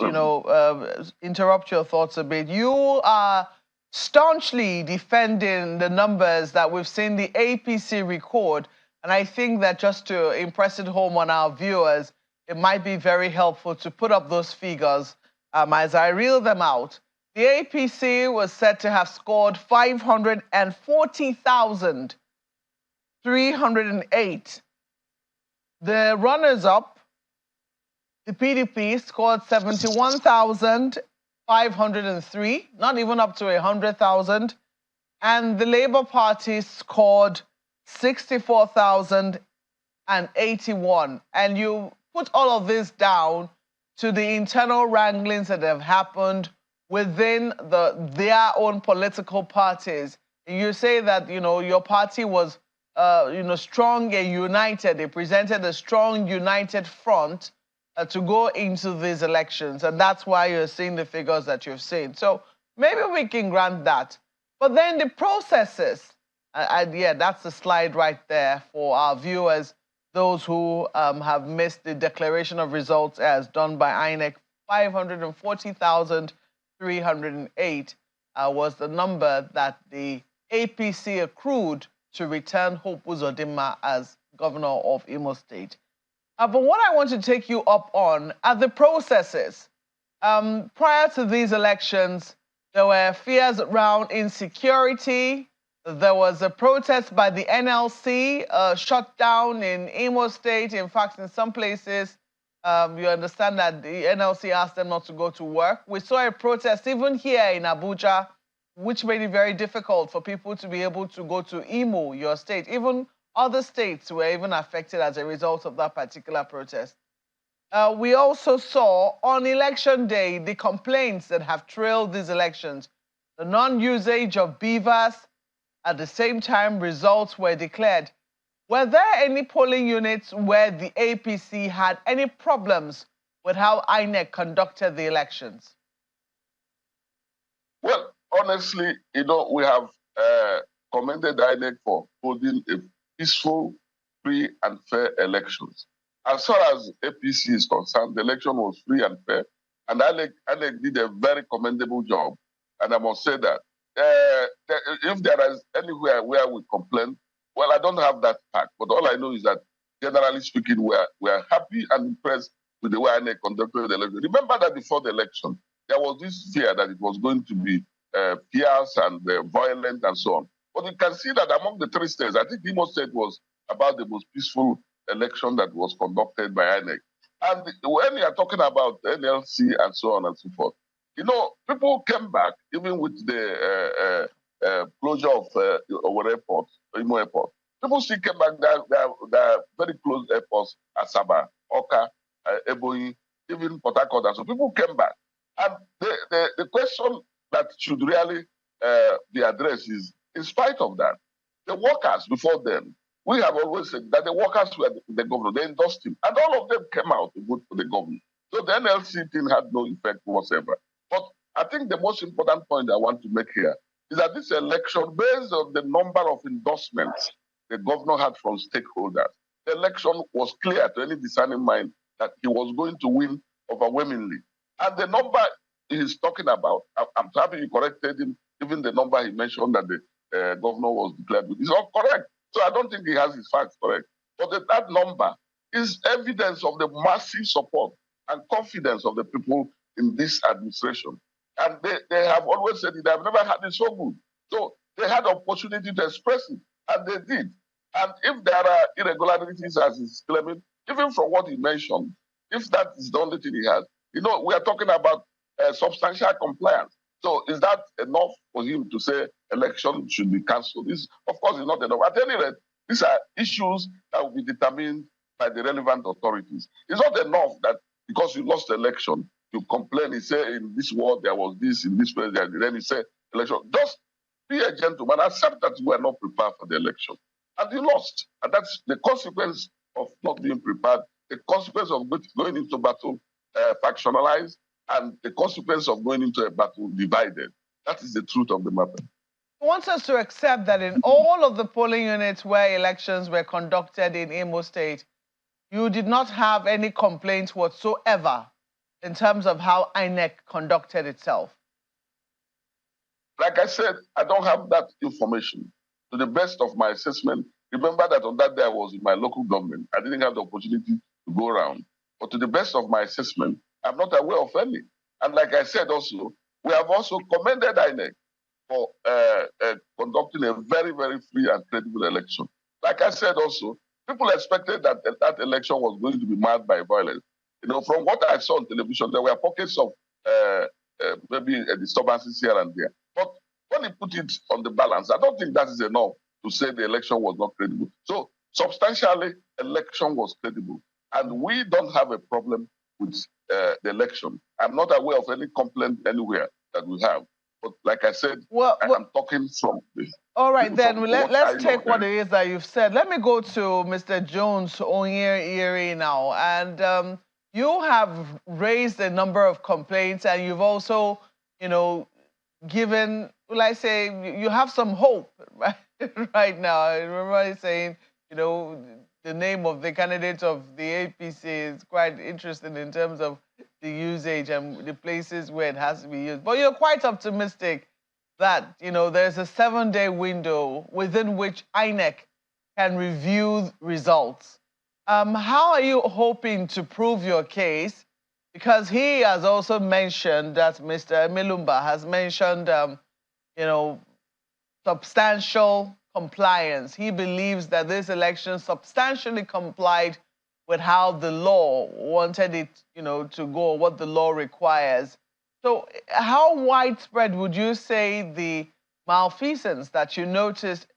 interrupt your thoughts a bit. You are staunchly defending the numbers that we've seen the APC record, and I think that just to impress it home on our viewers, it might be very helpful to put up those figures as I reel them out. The APC was said to have scored 540,308. The runners-up, the PDP, scored 71,503, not even up to 100,000. And the Labour Party scored 64,081. And you put all of this down to the internal wranglings that have happened within their own political parties. You say that, your party was, strong and united. They presented a strong, united front to go into these elections. And that's why you're seeing the figures that you've seen. So maybe we can grant that. But then the processes, yeah, that's the slide right there for our viewers, those who have missed the declaration of results as done by INEC. 540,308 was the number that the APC accrued to return Hope Uzodinma as governor of Imo State. But what I want to take you up on are the processes. Prior to these elections, there were fears around insecurity. There was a protest by the NLC, shut down in Imo State. In fact, in some places, you understand that the NLC asked them not to go to work. We saw a protest even here in Abuja, which made it very difficult for people to be able to go to Imo, your state. Even other states were even affected as a result of that particular protest. We also saw on election day the complaints that have trailed these elections. The non-usage of beavers. At the same time, results were declared. Were there any polling units where the APC had any problems with how INEC conducted the elections? Well, honestly, we have commended INEC for holding a peaceful, free and fair elections. As far as APC is concerned, the election was free and fair, and INEC did a very commendable job. And I must say that if there is anywhere where we complain, well, I don't have that fact, but all I know is that, generally speaking, we are happy and impressed with the way INEC conducted the election. Remember that before the election, there was this fear that it was going to be fierce and violent and so on. But you can see that among the three states, I think Imo State was about the most peaceful election that was conducted by INEC. And when you are talking about NLC and so on and so forth, you know, people came back even with the closure of our airport, Imo Airport. People still came back. There are very close airports, Asaba, Oka, Ebonyi, even Port Harcourt. And so people came back. And the question that should really be addressed is, in spite of that, the workers before then, we have always said that the workers were the governor, they endorsed him, and all of them came out to vote for the governor. So the NLC thing had no effect whatsoever. But I think the most important point I want to make here is that this election, based on the number of endorsements the governor had from stakeholders, the election was clear to any discerning mind that he was going to win overwhelmingly. And the number he's talking about, I'm happy you corrected him, even the number he mentioned that the governor was declared with is not correct. So I don't think he has his facts correct. But that number is evidence of the massive support and confidence of the people in this administration. And they have always said they have never had it so good. So they had the opportunity to express it, and they did. And if there are irregularities, as he's claiming, even from what he mentioned, if that is the only thing he has, you know, we are talking about substantial compliance. So is that enough for him to say election should be cancelled? This, of course, is not enough. At any rate, these are issues that will be determined by the relevant authorities. It's not enough that because you lost the election, you complain, you say in this ward there was this, in this place, then you say election. Just be a gentleman, accept that you were not prepared for the election. And you lost. And that's the consequence of not being prepared, the consequence of going into battle factionalized, and the consequence of going into a battle divided. That is the truth of the matter. He wants us to accept that in all of the polling units where elections were conducted in Imo State, you did not have any complaints whatsoever in terms of how INEC conducted itself. Like I said, I don't have that information. To the best of my assessment, remember that on that day I was in my local government. I didn't have the opportunity to go around. But to the best of my assessment, I'm not aware of any. And like I said also, we have also commended INEC for conducting a very, very free and credible election. Like I said also, people expected that that election was going to be marred by violence. You know, from what I saw on television, there were pockets of maybe disturbances here and there. But when you put it on the balance, I don't think that is enough to say the election was not credible. So substantially, election was credible. And we don't have a problem with the election. I'm not aware of any complaint anywhere that we have. But like I said, I'm talking from the... All right, then let's take what it is that you've said. Let me go to Mr. Jones Onyere now. And you have raised a number of complaints, and you've also, you know, given, will I say, you have some hope right now. I remember saying, you know, the name of the candidate of the APC is quite interesting in terms of the usage and the places where it has to be used. But you're quite optimistic that, you know, there's a 7-day window within which INEC can review results. How are you hoping to prove your case? Because he has also mentioned that Mr. Milumba has mentioned, you know, substantial compliance. He believes that this election substantially complied with how the law wanted it, you know, to go, what the law requires. So how widespread would you say the malfeasance that you noticed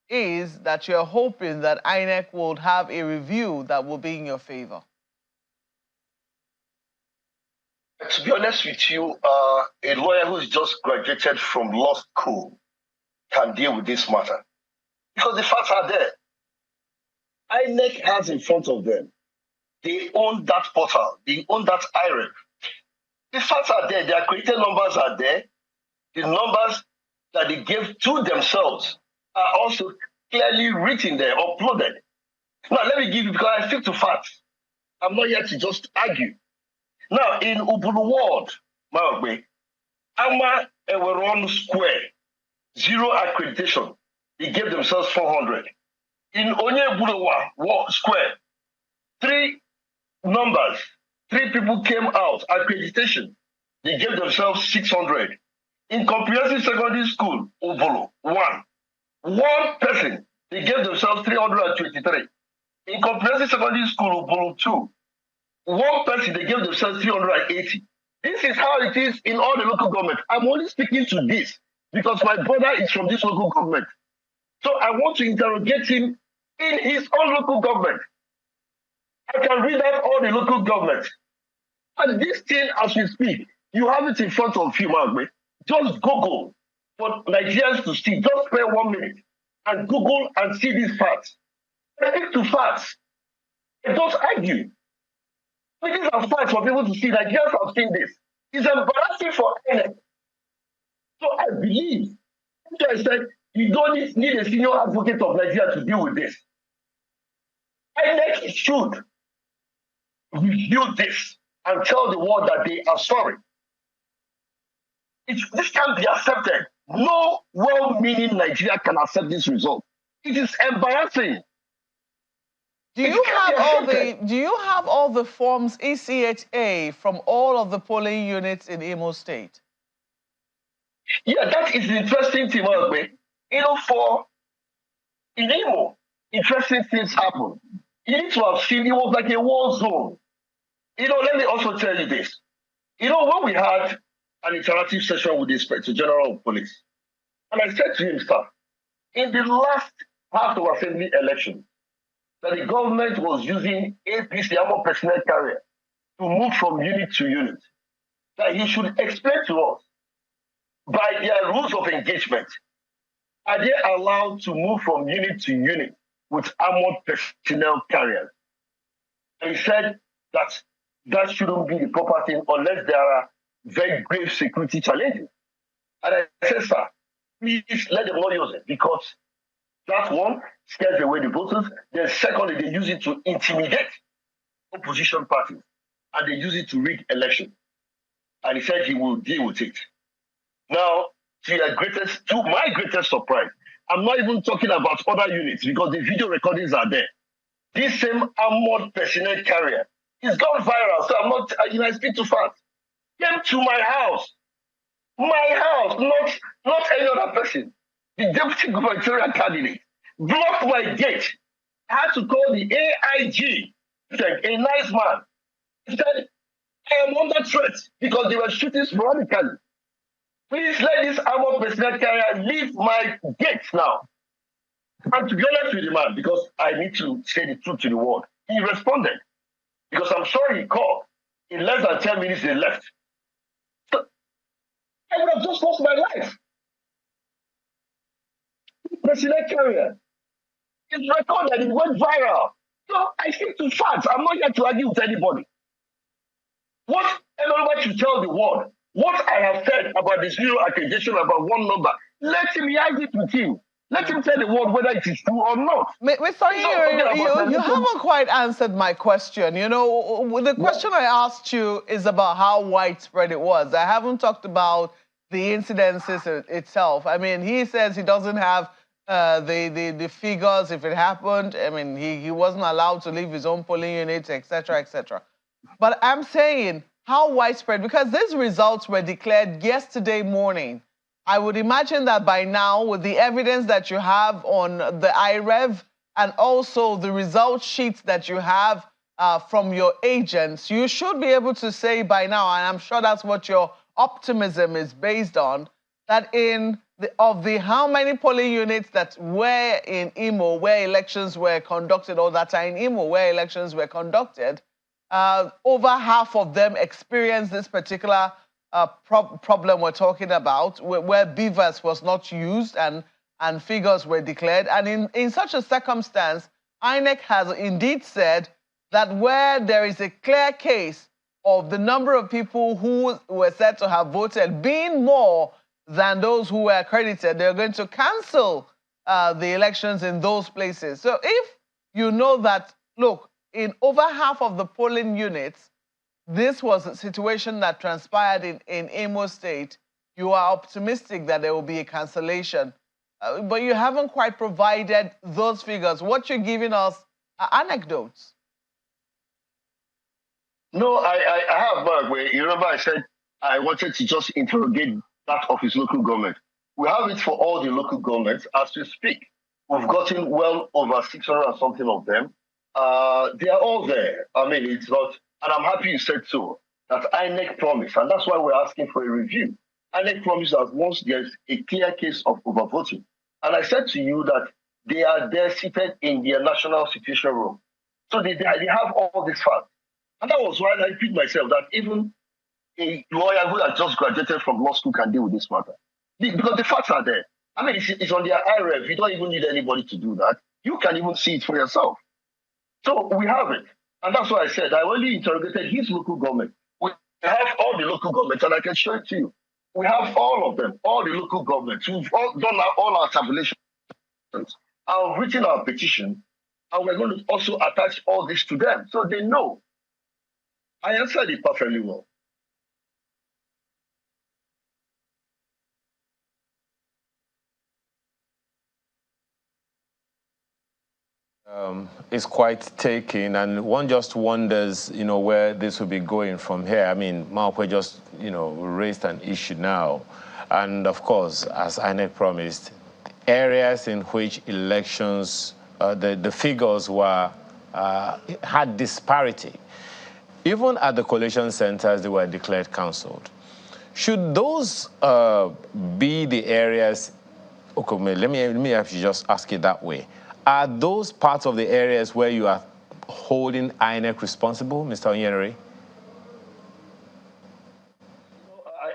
is that you're hoping that INEC will have a review that will be in your favor? To be honest with you, a lawyer who's just graduated from law school can deal with this matter. Because the facts are there. INEC has in front of them. They own that portal. They own that IREP. The facts are there. Their created numbers are there. The numbers that they gave to themselves are also clearly written there, uploaded. Now, let me give you, because I stick to facts. I'm not here to just argue. Now, in Ubulu Ward, Maogbe, Ama Eweron Square, 0 accreditation. They gave themselves 400. In Onyebulowa Ward Square, 3 numbers. 3 people came out, accreditation. they gave themselves 600. In comprehensive secondary school, Obolo, one person, they gave themselves 323. In comprehensive secondary school, Obolo, 2, one person, they gave themselves 380. This is how it is in all the local government. I'm only speaking to this because my brother is from this local government. So I want to interrogate him in his own local government. I can read out all the local governments. And this thing, as we speak, you have it in front of you, Magbe. Just Google for Nigerians to see. Just spend 1 minute and Google and see these facts. Stick to facts. And don't argue. These are facts for people to see. Nigerians have seen this. It's embarrassing for anyone. So I believe, so I said, you don't need a senior advocate of Nigeria to deal with this. INEC should review this and tell the world that they are sorry. This can't be accepted. No well-meaning Nigeria can accept this result. It is embarrassing. Do you have all the forms ECHA from all of the polling units in Imo State? Yeah, that is the interesting thing, in Imo, interesting things happen. You need to have seen it was like a war zone. Let me also tell you this. When we had an interactive session with the Inspector General of Police, and I said to him, sir, in the last House of Assembly election, that the government was using APC armored personnel carrier to move from unit to unit, that he should explain to us, by their rules of engagement, are they allowed to move from unit to unit with armored personnel carriers? And he said that shouldn't be the proper thing unless there are very grave security challenges. And I said, sir, please let them not use it because that one scares away the voters. Then secondly, they use it to intimidate opposition parties and they use it to rig elections. And he said he will deal with it. Now, to my greatest surprise, I'm not even talking about other units because the video recordings are there. This same armored personnel carrier is gone viral. So I'm not, I speak to facts. Came to my house, not any other person. The deputy gubernatorial candidate blocked my gate. I had to call the AIG, a nice man. He said, I am under threat because they were shooting sporadically. Please let this armored personnel carrier leave my gate now. And to be honest with the man, because I need to say the truth to the world, he responded. Because I'm sure he called. In less than 10 minutes, they left. So I would have just lost my life. Personnel carrier. It's recorded, it went viral. So I stick to facts. I'm not here to argue with anybody. What everybody should tell the world, what I have said about the zero accreditation, about one number, let him hear it with you. Let him tell the world whether it is true or not. Mr. You haven't quite answered my question. The question I asked you is about how widespread it was. I haven't talked about the incidences itself. I mean, he says he doesn't have the figures if it happened. I mean, he wasn't allowed to leave his own polling units, etc., etc. But I'm saying how widespread, because these results were declared yesterday morning. I would imagine that by now, with the evidence that you have on the IREV and also the result sheets that you have from your agents, you should be able to say by now, and I'm sure that's what your optimism is based on, that of the how many polling units that were in Imo where elections were conducted, or that are in Imo where elections were conducted, over half of them experienced this particular problem we're talking about, where BVAS was not used and figures were declared. And in such a circumstance, INEC has indeed said that where there is a clear case of the number of people who were said to have voted being more than those who were accredited, they're going to cancel the elections in those places. So if you know that, look, in over half of the polling units, this was a situation that transpired in Imo State, you are optimistic that there will be a cancellation. But you haven't quite provided those figures. What you're giving us are anecdotes. No, I have, Mark. You remember I said I wanted to just interrogate that of his local government. We have it for all the local governments as we speak. We've gotten well over 600 and something of them. They are all there. I mean, it's not, and I'm happy you said so, that INEC promised, and that's why we're asking for a review. INEC promised that once there's a clear case of overvoting, and I said to you that they are there seated in their national situation room. So they have all these facts. And that was why I repeat myself that even a lawyer who has just graduated from law school can deal with this matter. Because the facts are there. I mean, it's on their IREV. You don't even need anybody to do that. You can even see it for yourself. So we have it. And that's why I said I only interrogated his local government. We have all the local governments, and I can show it to you. We have all of them, all the local governments. We've all done all our tabulations. I've written our petition, and we're going to also attach all this to them so they know. I answered it perfectly well. It's quite taking, and one just wonders, where this will be going from here. I mean, Malpe just, raised an issue now, and of course, as INEC promised, areas in which elections, the figures were had disparity. Even at the collation centers, they were declared cancelled. Should those be the areas? Okay, let me actually just ask it that way. Are those parts of the areas where you are holding INEC responsible, Mr. Onyenere?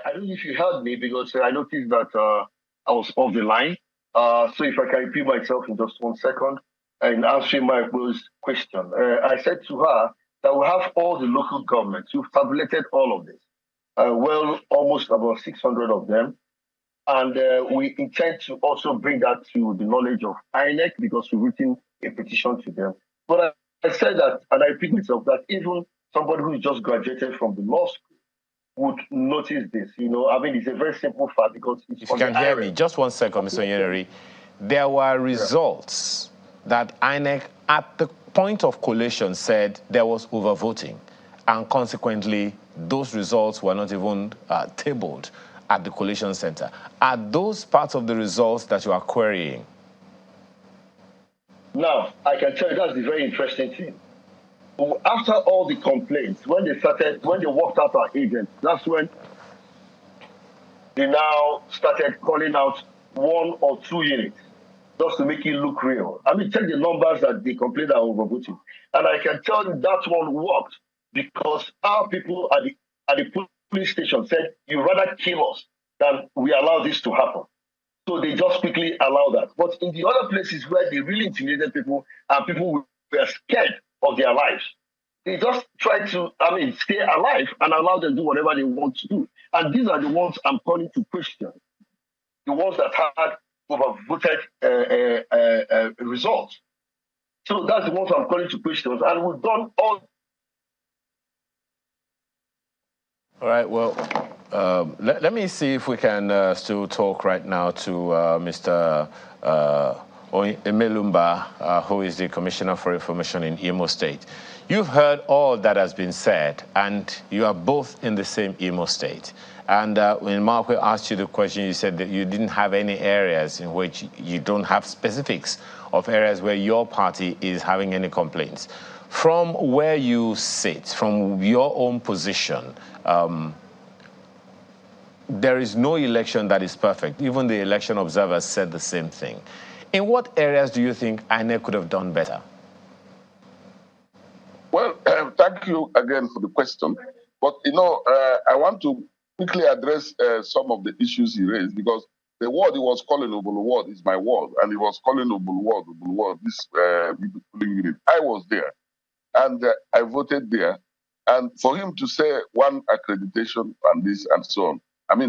I don't know if you heard me because I noticed that I was off the line. So if I can repeat myself in just 1 second and answering my question. I said to her that we have all the local governments. You've tabulated all of this. Well, almost about 600 of them. And we intend to also bring that to the knowledge of INEC because we've written a petition to them. But I said that, and I repeat myself, that even somebody who just graduated from the law school would notice this. I mean, it's a very simple fact because it's if you can hear me, just 1 second, Mr. Onyenere. There were results that INEC, at the point of collation, said there was overvoting, and consequently, those results were not even tabled at the collation center. Are those parts of the results that you are querying? Now, I can tell you that's the very interesting thing. After all the complaints, when they walked out our agents, that's when they now started calling out 1 or 2 units just to make it look real. I mean, check the numbers that they complained are overvoting. And I can tell you that one worked because our people at the police station said, you rather kill us than we allow this to happen. So they just quickly allow that. But in the other places where they really intimidated people and people were scared of their lives, they just try to, stay alive and allow them to do whatever they want to do. And these are the ones I'm calling to question. The ones that had overvoted results. So that's the ones I'm calling to question. And we've done all. All right, well, let me see if we can still talk right now to Mr. Emelumba, who is the Commissioner for Information in Imo State. You've heard all that has been said, and you are both in the same Imo State. And when Mark asked you the question, you said that you didn't have any areas in which you don't have specifics of areas where your party is having any complaints. From where you sit, from your own position, there is no election that is perfect. Even the election observers said the same thing. In what areas do you think INEC could have done better? Well, thank you again for the question. But, I want to quickly address some of the issues he raised because the word he was calling Obulu ward is my word, and he was calling Obulu ward, this polling unit. I was there, and I voted there. And for him to say 1 accreditation and this and so on,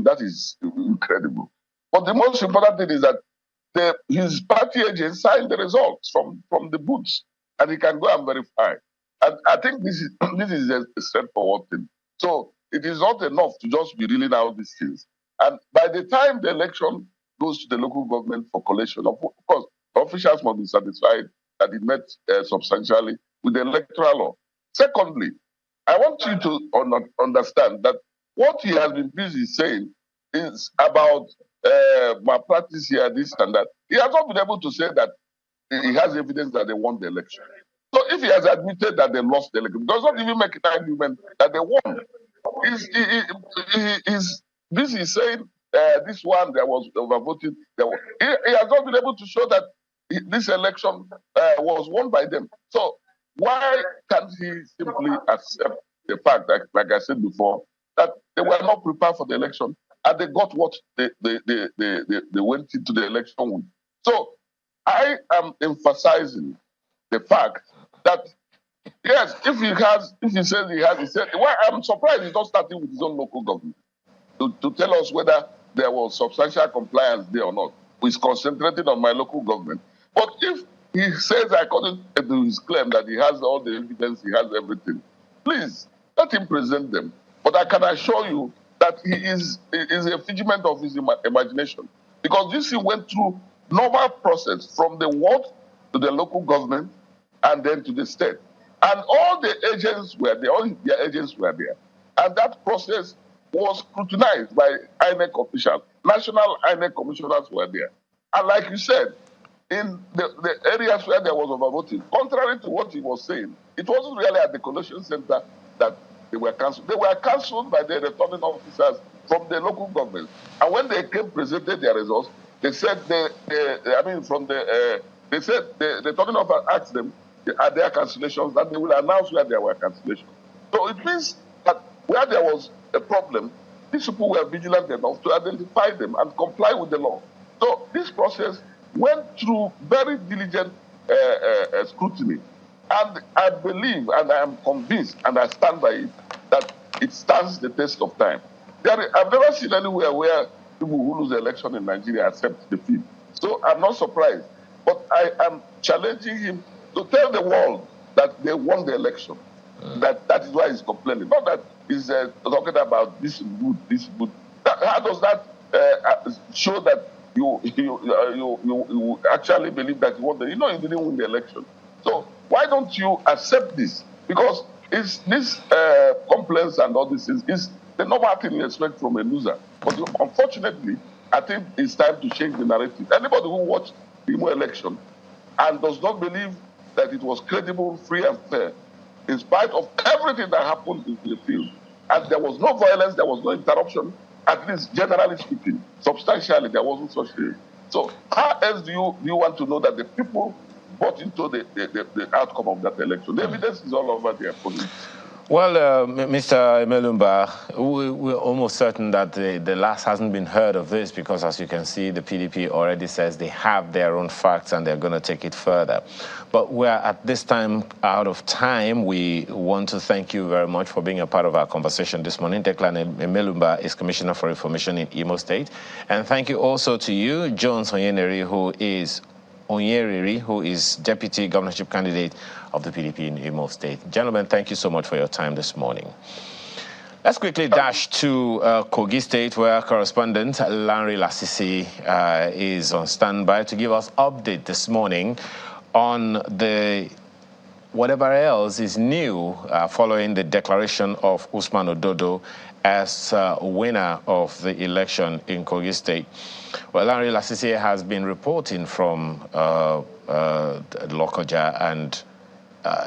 that is incredible. But the most important thing is that his party agents signed the results from the booths, and he can go and verify. And I think this is a straightforward thing. So it is not enough to just be reeling out these things. And by the time the election goes to the local government for collation, of course, the officials must be satisfied that it met substantially with the electoral law. Secondly, I want you to understand that what he has been busy saying is about malpractice here, this and that. He has not been able to say that he has evidence that they won the election. So if he has admitted that they lost the election, does not even make an argument that they won. He's busy saying this one there was overvoted. He has not been able to show that this election was won by them. So why can't he simply accept the fact that, like I said before, that they were not prepared for the election and they got what they went into the election with? So I am emphasizing the fact that yes, if he says he said, well, I'm surprised he's not starting with his own local government to tell us whether there was substantial compliance there or not. He's concentrating on my local government. But if he says, according to his claim, that he has all the evidence, he has everything, please let him present them. But I can assure you that he is a figment of his imagination, because this he went through normal process from the ward to the local government and then to the state. And all the agents were there, all their agents were there. And that process was scrutinized by INEC officials. National INEC commissioners were there. And like you said, in the areas where there was overvoting, contrary to what he was saying, it wasn't really at the collation center that they were cancelled. They were cancelled by the returning officers from the local government. And when they presented their results, they said the returning officer asked them, are there cancellations? That they will announce where there were cancellations. So it means that where there was a problem, these people were vigilant enough to identify them and comply with the law. So this process went through very diligent scrutiny. And I believe, and I am convinced, and I stand by it, that it stands the test of time. I've never seen anywhere where people who lose the election in Nigeria accept defeat. So I'm not surprised. But I am challenging him to tell the world that they won the election. That is why he's complaining. Not that he's talking about this is good, this is good. How does that show that you actually believe that you won you didn't win the election. So why don't you accept this? Because this complaints and all these things is the normal thing you expect from a loser. But unfortunately, I think it's time to change the narrative. Anybody who watched the Imo election and does not believe that it was credible, free and fair, in spite of everything that happened in the field, and there was no violence, there was no interruption, at least generally speaking, substantially, there wasn't such thing. So how else do you want to know that the people bought into the outcome of that election? The evidence is all over there for you. Well, Mr. Emelumba, we're almost certain that the last hasn't been heard of this, because as you can see, the PDP already says they have their own facts and they're going to take it further. But we're at this time out of time. We want to thank you very much for being a part of our conversation this morning. Declan Emelumba is Commissioner for Information in Imo State. And thank you also to you, Jones Onyeneri, who is Deputy Governorship Candidate of the PDP in Imo State. Gentlemen, thank you so much for your time this morning. Let's quickly dash to Kogi State, where correspondent Larry Lasisi is on standby to give us update this morning on whatever else is new following the declaration of Usman Ododo as winner of the election in Kogi State. Well, Larry Lasisi has been reporting from Lokoja, and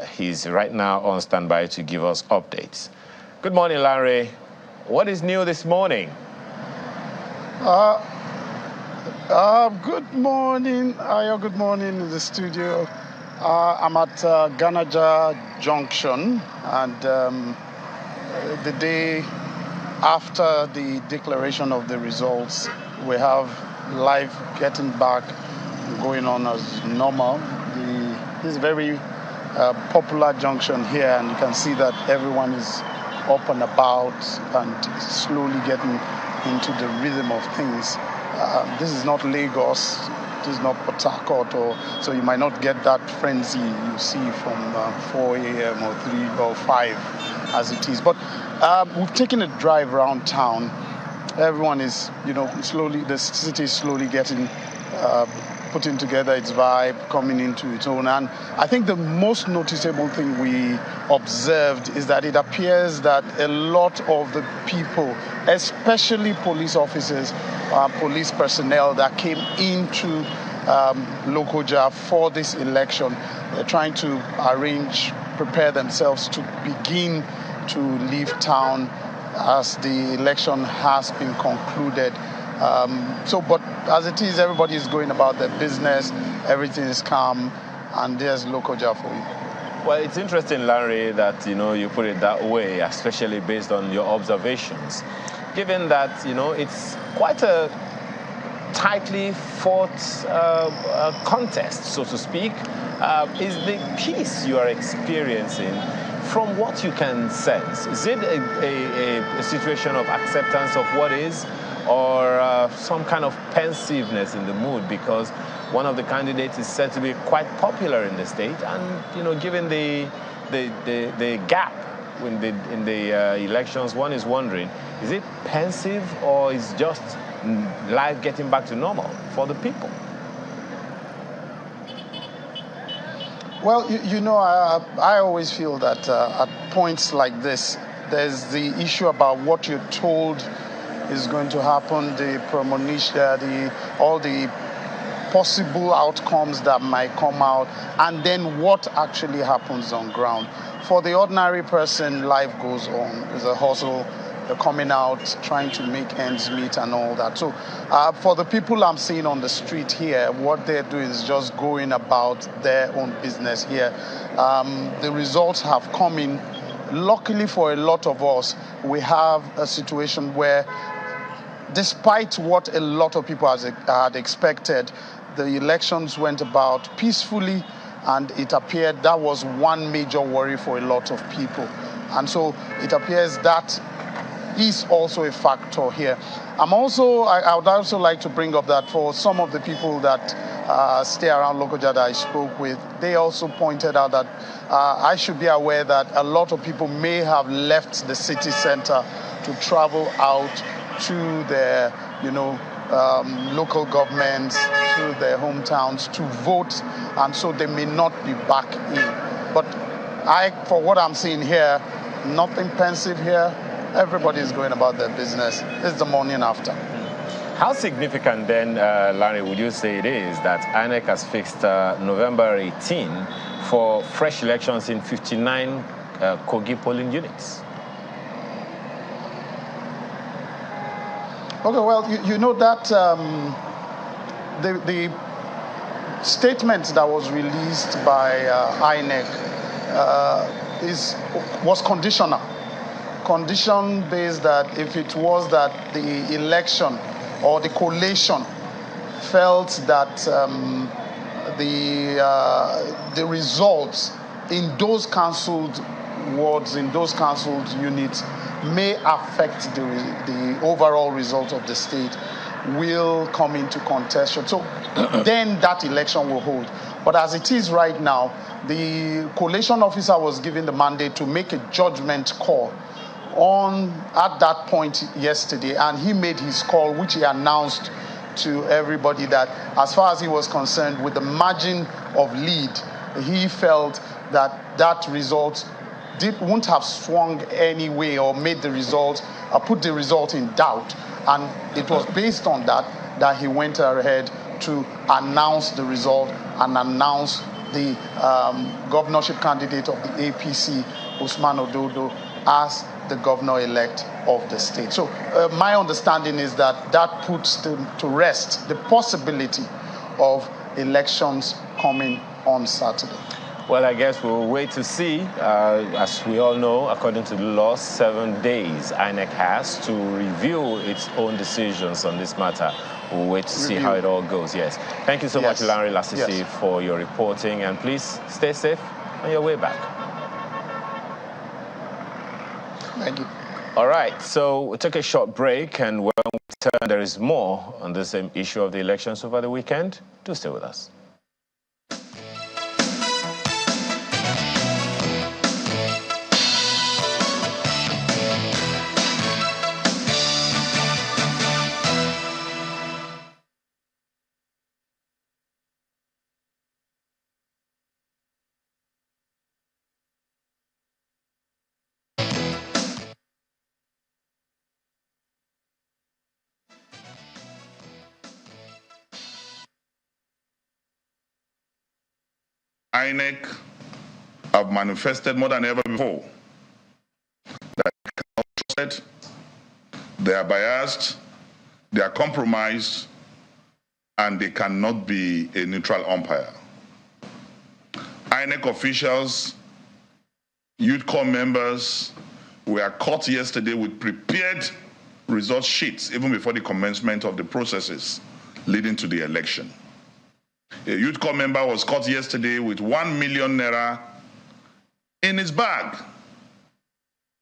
he's right now on standby to give us updates. Good morning, Larry. What is new this morning? Good morning, Ayo. Good morning in the studio. I'm at Ganaja Junction, and the day after the declaration of the results, we have life getting back going on as normal. This is very popular junction here, and you can see that everyone is up and about and slowly getting into the rhythm of things. This is not Lagos, this is not Port Harcourt, so you might not get that frenzy you see from 4 a.m. or 3 or 5 as it is. But we've taken a drive around town. Everyone is, slowly, the city is slowly getting putting together its vibe, coming into its own. And I think the most noticeable thing we observed is that it appears that a lot of the people, especially police officers, police personnel that came into Lokoja for this election, they're trying to prepare themselves to begin to leave town as the election has been concluded. But as it is, everybody is going about their business, everything is calm, and there's Lokoja for you. Well, it's interesting, Larry, that, you put it that way, especially based on your observations, given that, it's quite a tightly fought contest, so to speak. Is the peace you are experiencing, from what you can sense, is it a situation of acceptance of what is, or some kind of pensiveness in the mood, because one of the candidates is said to be quite popular in the state, and given the gap in the elections, one is wondering, is it pensive, or is just life getting back to normal for the people? Well, I always feel that at points like this, there's the issue about what you're told is going to happen, the premonition, all the possible outcomes that might come out, and then what actually happens on ground. For the ordinary person, life goes on. There's a hustle. They're coming out, trying to make ends meet and all that. So for the people I'm seeing on the street here, what they're doing is just going about their own business here. The results have come in. Luckily for a lot of us, we have a situation where, despite what a lot of people had expected, the elections went about peacefully, and it appeared that was one major worry for a lot of people. And so it appears that is also a factor here. I would also like to bring up that for some of the people that stay around Lokoja that I spoke with, they also pointed out that I should be aware that a lot of people may have left the city center to travel out to their, local governments, to their hometowns to vote, and so they may not be back in. But for what I'm seeing here, nothing pensive here. Everybody is going about their business. It's the morning after. How significant then, Larry, would you say it is that INEC has fixed November 18 for fresh elections in 59 Kogi polling units? Okay, well, you know that the statement that was released by INEC was conditional. Condition based that if it was that the election or the collation felt that the results in those cancelled wards, in those cancelled units, may affect the overall result of the state, will come into contention. So then that election will hold. But as it is right now, the collation officer was given the mandate to make a judgment call at that point yesterday, and he made his call, which he announced to everybody that as far as he was concerned, with the margin of lead, he felt that result wouldn't have swung any way or made the result, put the result in doubt. And it was based on that he went ahead to announce the result and announce the governorship candidate of the APC, Usman Ododo, as the governor-elect of the state. So my understanding is that puts to rest the possibility of elections coming on Saturday. Well, I guess we'll wait to see. As we all know, according to the law, 7 days INEC has to review its own decisions on this matter. We'll wait to see how it all goes, yes. Thank you so much, Larry Lassisi, for your reporting, and please stay safe on your way back. Thank you. All right, so we'll take a short break, and when we return, there is more on the same issue of the elections over the weekend. Do stay with us. INEC have manifested more than ever before that they cannot be trusted, they are biased, they are compromised, and they cannot be a neutral umpire. INEC officials, youth corps members were caught yesterday with prepared result sheets even before the commencement of the processes leading to the election. A youth corps member was caught yesterday with 1 million naira in his bag,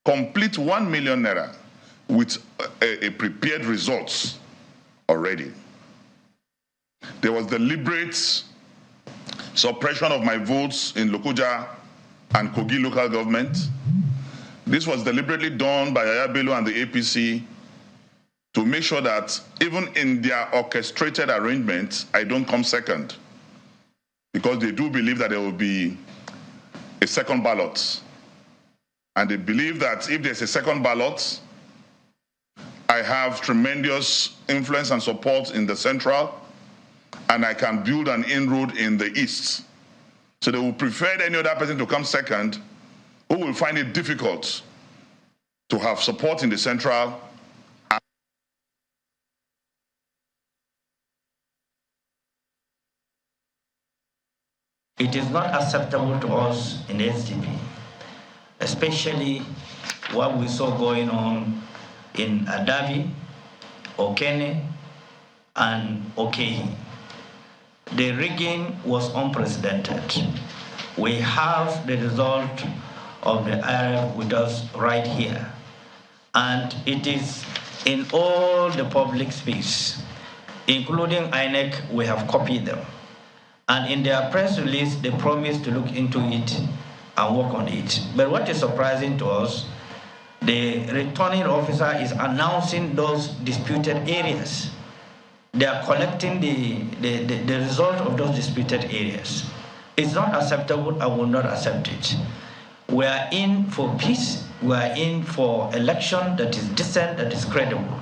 complete 1 million naira with a prepared results already. There was deliberate suppression of my votes in Lokoja and Kogi local government. This was deliberately done by Yaya Bello and the APC to make sure that even in their orchestrated arrangement, I don't come second, because they do believe that there will be a second ballot. And they believe that if there's a second ballot, I have tremendous influence and support in the central, and I can build an inroad in the east. So they will prefer any other person to come second, who will find it difficult to have support in the central. It is not acceptable to us in SDP, especially what we saw going on in Adabi, Okene, and Okehi. The rigging was unprecedented. We have the result of the IRF with us right here. And it is in all the public space, including INEC, we have copied them. And in their press release, they promised to look into it and work on it. But what is surprising to us, the returning officer is announcing those disputed areas. They are collecting the result of those disputed areas. It's not acceptable. I will not accept it. We are in for peace. We are in for election that is decent, that is credible.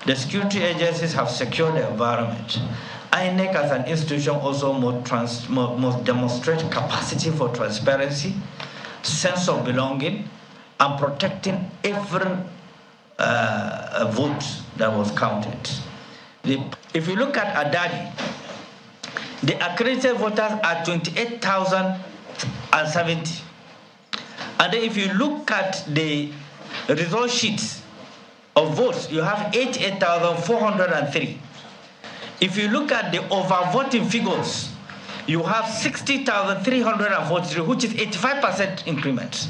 The security agencies have secured the environment. INEC as an institution also must demonstrate capacity for transparency, sense of belonging, and protecting every vote that was counted. If you look at Adadi, the accredited voters are 28,070. And then if you look at the result sheets of votes, you have 88,403. If you look at the overvoting figures, you have 60,343, which is 85% increment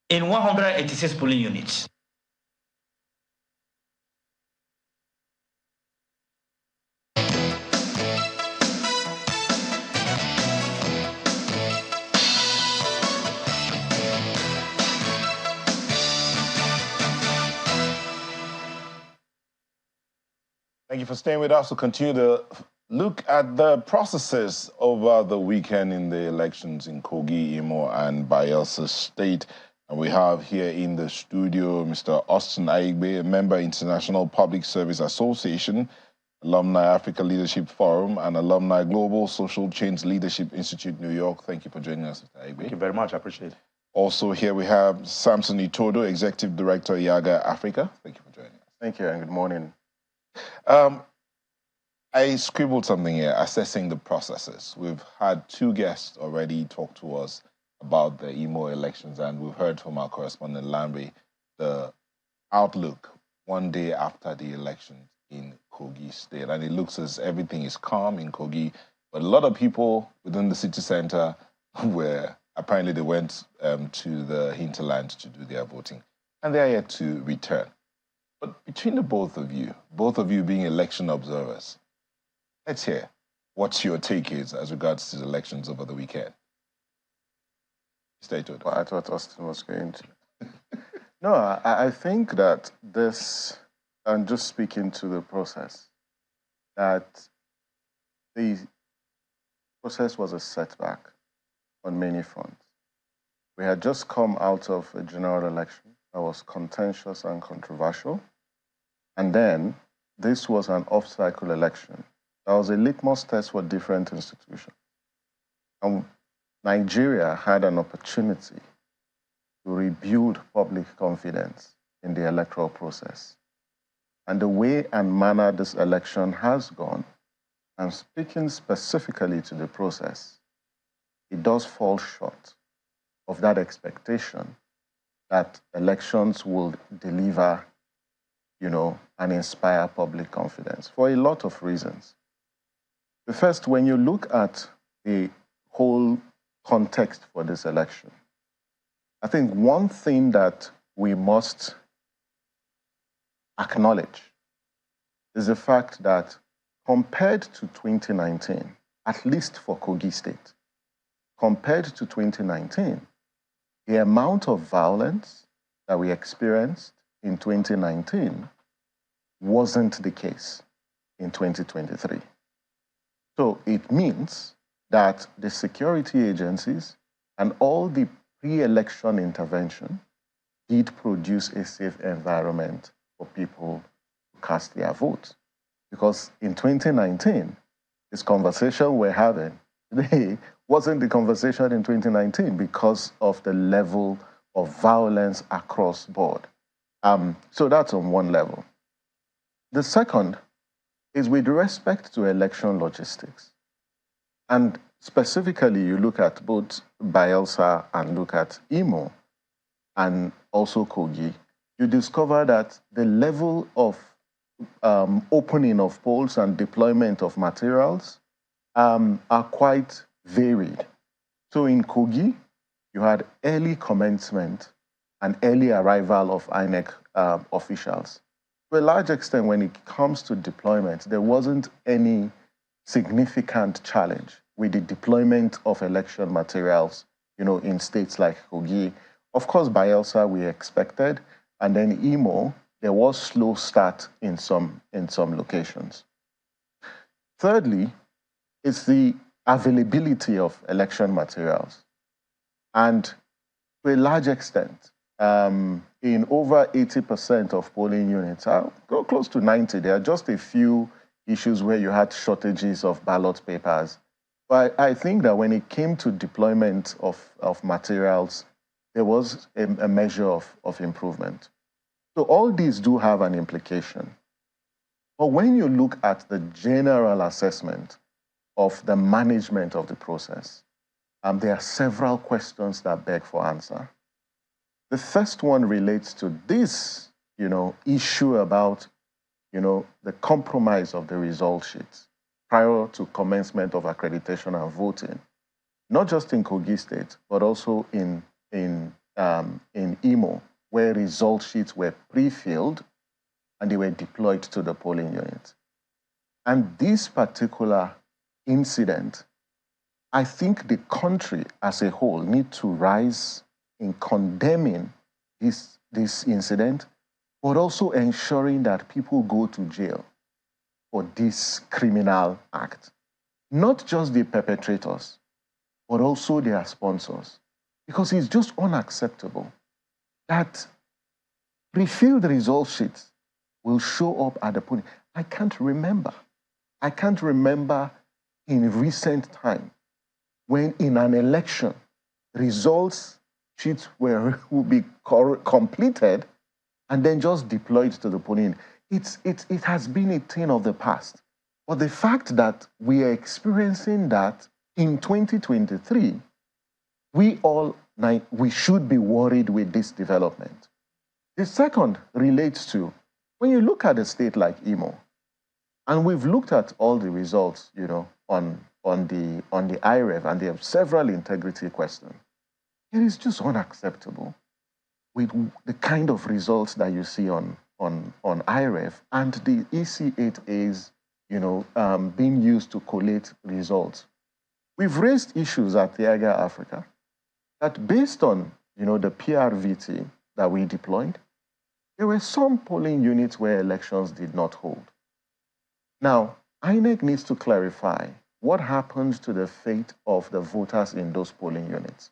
in 186 polling units. Thank you for staying with us. We'll continue to look at the processes over the weekend in the elections in Kogi, Imo, and Bayelsa State. And we have here in the studio Mr. Austin Aigbe, a member International Public Service Association, Alumni Africa Leadership Forum, and Alumni Global Social Change Leadership Institute, New York. Thank you for joining us, Mr. Aigbe. Thank you very much. I appreciate it. Also here we have Samson Itodo, Executive Director, Yaga Africa. Thank you for joining us. Thank you, and good morning. I scribbled something here, assessing the processes. We've had two guests already talk to us about the Imo elections, and we've heard from our correspondent, Lambe, the outlook one day after the elections in Kogi State. And it looks as everything is calm in Kogi, but a lot of people within the city center were, apparently they went to the hinterland to do their voting, and they are yet to return. But between the both of you being election observers, let's hear what your take is as regards to the elections over the weekend. Stay to it. Well, I thought Austin was going to. No, I think that this, and just speaking to the process, that the process was a setback on many fronts. We had just come out of a general election that was contentious and controversial. And then this was an off-cycle election. That was a litmus test for different institutions. And Nigeria had an opportunity to rebuild public confidence in the electoral process. And the way and manner this election has gone, I'm speaking specifically to the process, it does fall short of that expectation that elections will deliver, and inspire public confidence for a lot of reasons. The first, when you look at the whole context for this election, I think one thing that we must acknowledge is the fact that compared to 2019, at least for Kogi State, compared to 2019, the amount of violence that we experienced in 2019 wasn't the case in 2023. So it means that the security agencies and all the pre-election intervention did produce a safe environment for people to cast their votes. Because in 2019, this conversation we're having today wasn't the conversation in 2019 because of the level of violence across board. So that's on one level. The second is with respect to election logistics. And specifically, you look at both Bayelsa and look at Imo and also Kogi, you discover that the level of opening of polls and deployment of materials are quite varied. So in Kogi, you had early commencement and early arrival of INEC officials. To a large extent, when it comes to deployment, there wasn't any significant challenge with the deployment of election materials, in states like Kogi. Of course, Bayelsa we expected, and then Imo, there was slow start in some locations. Thirdly, it's the availability of election materials. And to a large extent, in over 80% of polling units, go close to 90, there are just a few issues where you had shortages of ballot papers. But I think that when it came to deployment of materials, there was a measure of improvement. So all these do have an implication. But when you look at the general assessment of the management of the process, there are several questions that beg for answer. The first one relates to this, issue about, the compromise of the result sheets prior to commencement of accreditation and voting, not just in Kogi State, but also in Imo, where result sheets were pre-filled and they were deployed to the polling unit. And this particular incident, I think the country as a whole need to rise in condemning this incident, but also ensuring that people go to jail for this criminal act. Not just the perpetrators, but also their sponsors. Because it's just unacceptable that pre-filled result sheets will show up at the polling. I can't remember in recent time when in an election, results sheets will be completed and then just deployed to the polling. It has been a thing of the past. But the fact that we are experiencing that in 2023, we should be worried with this development. The second relates to, when you look at a state like Imo, and we've looked at all the results, on the IREV, and there are several integrity questions. It is just unacceptable with the kind of results that you see on IREV and the EC8As, being used to collate results. We've raised issues at Tiaga Africa that based on, the PRVT that we deployed, there were some polling units where elections did not hold. Now, INEC needs to clarify what happened to the fate of the voters in those polling units.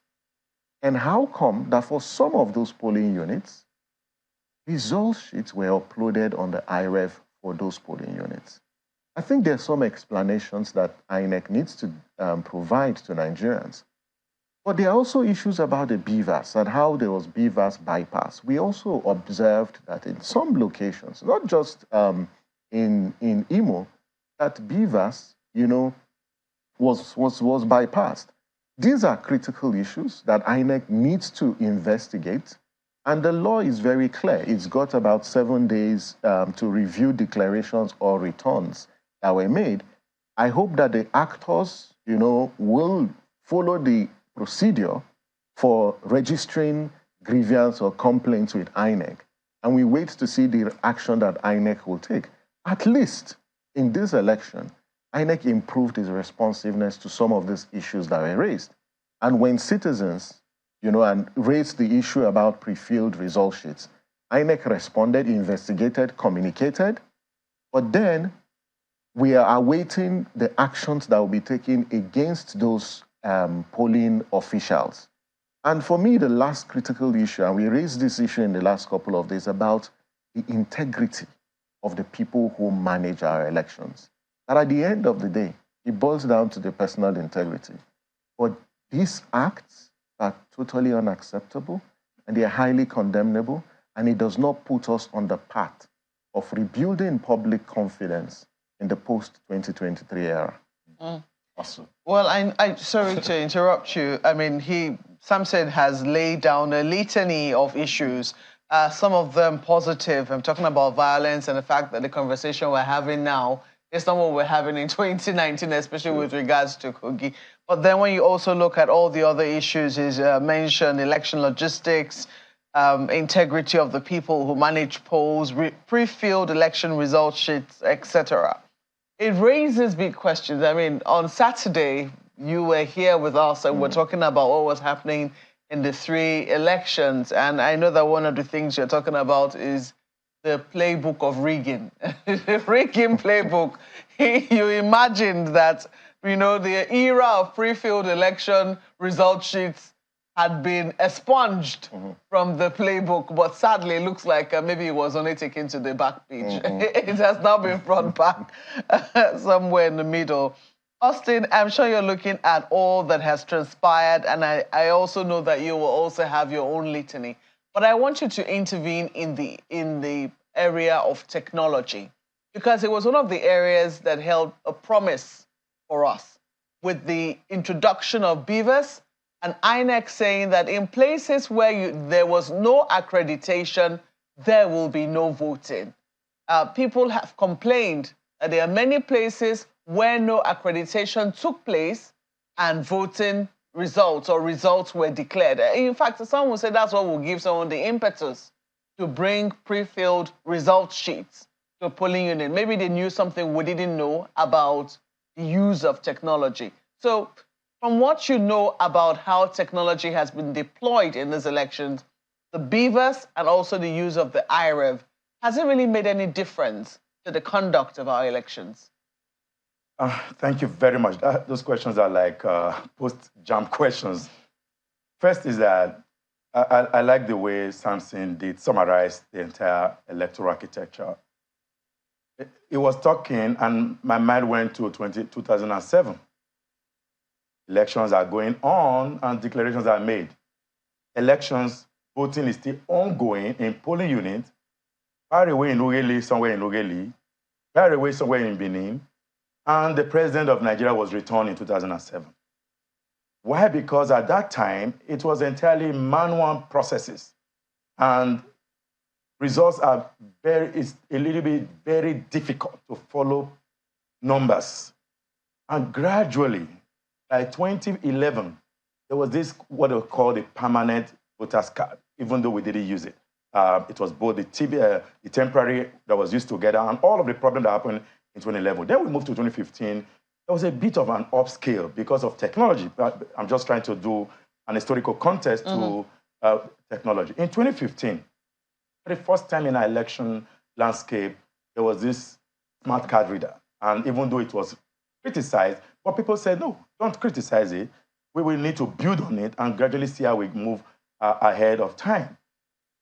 And how come that for some of those polling units, result sheets were uploaded on the IREV for those polling units? I think there's some explanations that INEC needs to provide to Nigerians. But there are also issues about the beavers and how there was beavers bypass. We also observed that in some locations, not just in Imo, that beavers, was bypassed. These are critical issues that INEC needs to investigate. And the law is very clear. It's got about 7 days to review declarations or returns that were made. I hope that the actors, will follow the procedure for registering grievance or complaints with INEC. And we wait to see the action that INEC will take. At least in this election, INEC improved its responsiveness to some of these issues that were raised. And when citizens, and raised the issue about pre-filled result sheets, INEC responded, investigated, communicated, but then we are awaiting the actions that will be taken against those polling officials. And for me, the last critical issue, and we raised this issue in the last couple of days, about the integrity of the people who manage our elections. That at the end of the day, it boils down to the personal integrity. But these acts are totally unacceptable, and they are highly condemnable, and it does not put us on the path of rebuilding public confidence in the post-2023 era. Awesome. Well, I sorry to interrupt you. I mean, Samson has laid down a litany of issues, some of them positive. I'm talking about violence and the fact that the conversation we're having now is not what we're having in 2019, especially with regards to Kogi. But then when you also look at all the other issues, is mentioned election logistics, integrity of the people who manage polls, pre-filled election result sheets, etc. It raises big questions. I mean, on Saturday, you were here with us and we're talking about what was happening in the 3 elections. And I know that one of the things you're talking about is the playbook of rigging. The rigging playbook. You imagined that, the era of pre-filled election result sheets had been expunged from the playbook, but sadly it looks like maybe it was only taken to the back page. It has now been brought back somewhere in the middle. Austin, I'm sure you're looking at all that has transpired, and I also know that you will also have your own litany. But I want you to intervene in the area of technology, because it was one of the areas that held a promise for us with the introduction of beavers, and INEC saying that in places where there was no accreditation, there will be no voting. People have complained that there are many places where no accreditation took place and voting results were declared. In fact, someone said that's what will give someone the impetus to bring pre-filled result sheets to a polling unit. Maybe they knew something we didn't know about the use of technology. So from what you know about how technology has been deployed in these elections, the beavers and also the use of the IREV, has it really made any difference to the conduct of our elections? Thank you very much. Those questions are like post-jump questions. First is that I like the way Samson did summarize the entire electoral architecture. He was talking, and my mind went to 2007. Elections are going on, and declarations are made. Elections, voting is still ongoing in polling units, far away in Ughelli, somewhere in Ughelli, far away somewhere in Benin, and the president of Nigeria was returned in 2007. Why? Because at that time, it was entirely manual processes, and results are it's a little bit very difficult to follow numbers. And gradually, by 2011, there was this, what they call the permanent voters card, even though we didn't use it. It was both the temporary that was used together and all of the problems that happened in 2011. Then we moved to 2015. There was a bit of an upscale because of technology. I'm just trying to do an historical context to technology. In 2015, for the first time in our election landscape, there was this smart card reader. And even though it was criticized, but people said, no, don't criticize it. We will need to build on it and gradually see how we move ahead of time.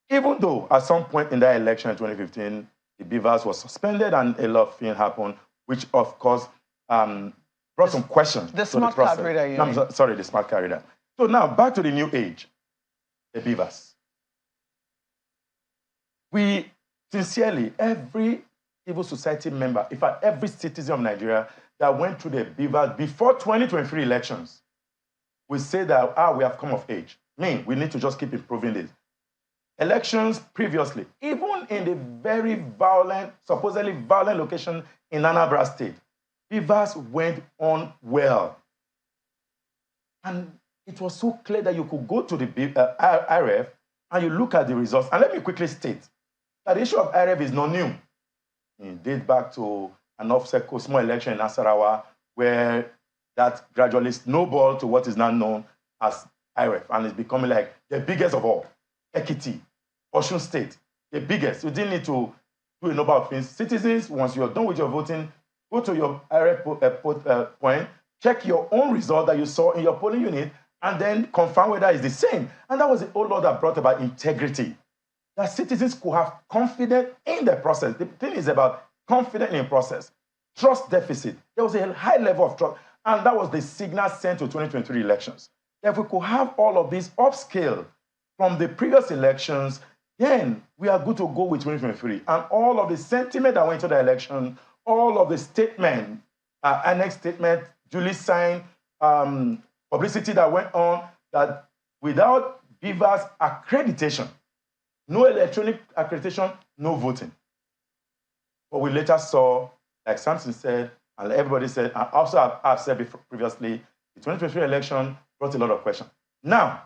Even though at some point in that election in 2015, the beavers was suspended and a lot of things happened, which of course brought some questions. The smart card reader, the smart card reader. So now, back to the new age, the beavers. We sincerely, every civil society member, in fact, every citizen of Nigeria that went through the beavers before 2023 elections, we say that, we have come of age. We need to just keep improving this. Elections previously, even in the very violent, supposedly violent location in Anambra State, beavers went on well. And it was so clear that you could go to the IRF and you look at the results. And let me quickly state that the issue of IRF is not new. It dates back to an off-cycle small election in Nasarawa where that gradually snowballed to what is now known as IRF, and it's becoming like the biggest of all. Ekiti, Osun State, the biggest. You didn't need to do a number of things. Citizens, once you're done with your voting, go to your IRF point, check your own result that you saw in your polling unit, and then confirm whether it's the same. And that was the whole law that brought about integrity, that citizens could have confidence in the process. The thing is about confidence in the process. Trust deficit. There was a high level of trust, and that was the signal sent to 2023 elections. If we could have all of this upscale from the previous elections, then we are good to go with 2023. And all of the sentiment that went to the election, all of the statement, annex statement, duly signed, publicity that went on, that without beavers accreditation, no electronic accreditation, no voting. But we later saw, like Samson said, and everybody said, and also I've said previously, the 2023 election brought a lot of questions. Now,